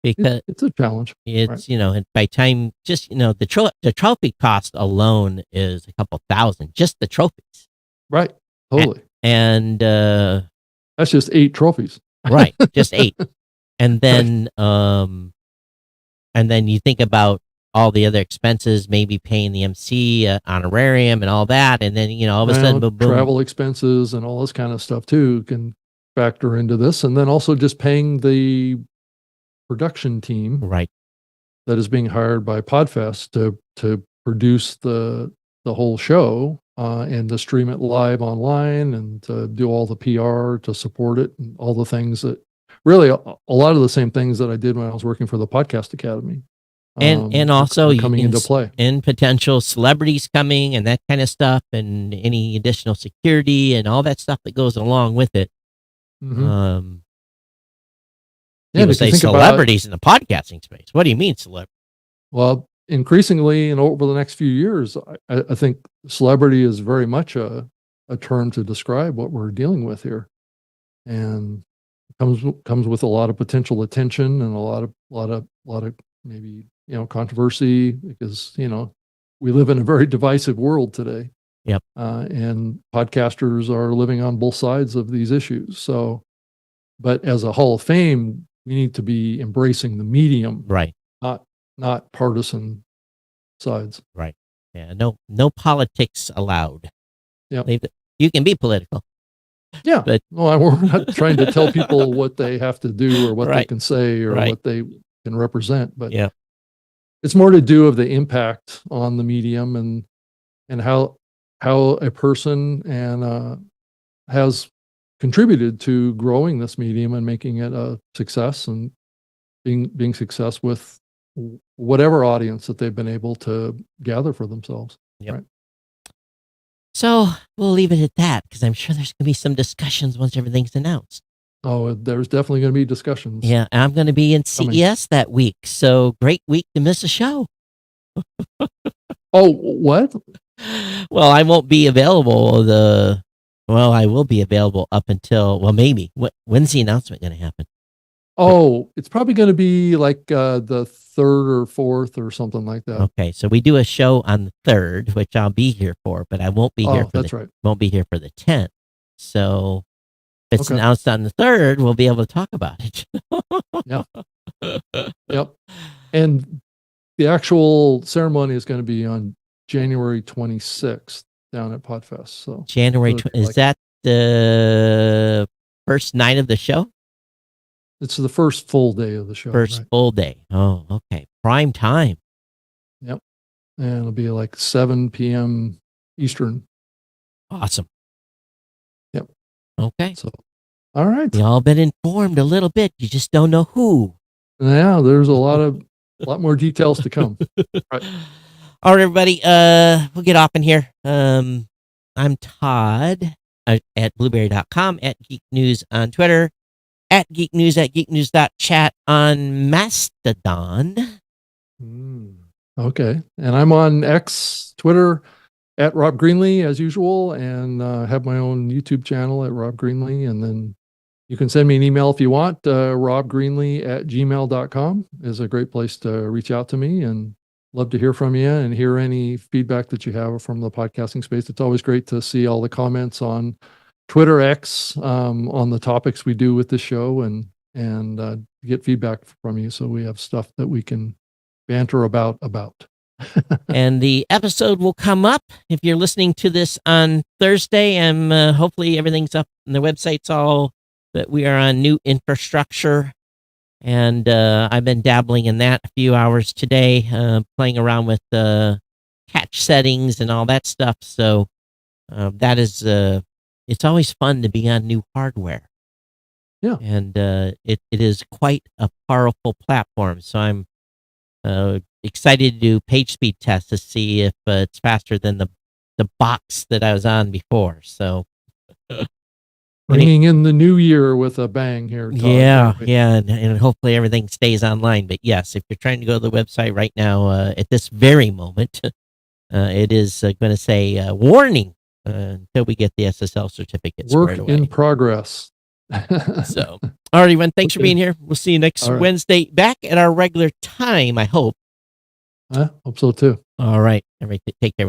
because it's a challenge. It's, by time just, the trophy cost alone is a couple thousand, just the trophies. Right. Totally. and That's just 8 trophies. right, just 8. And then you think about all the other expenses, maybe paying the MC honorarium and all that, and then all of a sudden, boom, boom. Travel expenses and all this kind of stuff too can factor into this, and then also just paying the production team Right. that is being hired by Podfest to produce the whole show and to stream it live online and to do all the PR to support it and all the things that really a lot of the same things that I did when I was working for the Podcast Academy. And also are coming into play. And potential celebrities coming and that kind of stuff, and any additional security and all that stuff that goes along with it. Mm-hmm. People say celebrities in the podcasting space. What do you mean celebrity? Well, increasingly and over the next few years, I think celebrity is very much a term to describe what we're dealing with here, and comes with a lot of potential attention and a lot of maybe controversy, because we live in a very divisive world today. Yep. And podcasters are living on both sides of these issues. So, but as a Hall of Fame, we need to be embracing the medium, right? Not partisan sides. Right. Yeah. No politics allowed. Yeah. You can be political. Yeah. But we're not trying to tell people what they have to do or what they Right. can say or Right. what they can represent. But yeah. it's more to do of the impact on the medium and how a person has contributed to growing this medium and making it a success and being success with whatever audience that they've been able to gather for themselves. Yep. Right. So we'll leave it at that, because I'm sure there's going to be some discussions once everything's announced. Oh, there's definitely going to be discussions. Yeah, I'm going to be in CES that week, so great week to miss a show. Oh, what? Well, I won't be available. I will be available up until, maybe. When's the announcement going to happen? Oh, it's probably going to be like the 3rd or 4th or something like that. Okay, so we do a show on the 3rd, which I'll be here for, but I won't be here. Won't be here for the 10th. So if it's announced on the 3rd, we'll be able to talk about it. Yeah. Yep. And the actual ceremony is going to be on January 26th down at Podfest. So January is that the first night of the show? It's the first full day of the show. First full day. Oh, okay. Prime time. Yep. And it'll be like 7 p.m. Eastern. Awesome. Yep. Okay. So, all right. You all been informed a little bit. You just don't know who. Yeah, there's a lot more details to come. Right. All right, everybody. We'll get off in here. I'm Todd at blubrry.com, at Geek News on Twitter, at Geek News at geeknews.chat on Mastodon. Okay. And I'm on X, Twitter, at Rob Greenlee as usual, and have my own YouTube channel at Rob Greenlee. And then you can send me an email if you want. robgreenlee@gmail.com is a great place to reach out to me, and love to hear from you and hear any feedback that you have from the podcasting space. It's always great to see all the comments on Twitter X on the topics we do with this show, and get feedback from you, so we have stuff that we can banter about. And the episode will come up if you're listening to this on Thursday, and hopefully everything's up and the website's all that we are on new infrastructure. And I've been dabbling in that a few hours today, playing around with catch settings and all that stuff. So that is, it's always fun to be on new hardware. Yeah. And it is quite a powerful platform. So I'm excited to do page speed tests to see if it's faster than the box that I was on before. So bringing in the new year with a bang here, Todd. Yeah, and hopefully everything stays online. But yes, if you're trying to go to the website right now, at this very moment, it is going to say warning until we get the SSL certificate Work squared away. in progress. So, all right, everyone, thanks for being here. We'll see you next Wednesday, back at our regular time, I hope. I hope so too. All right, everybody, take care.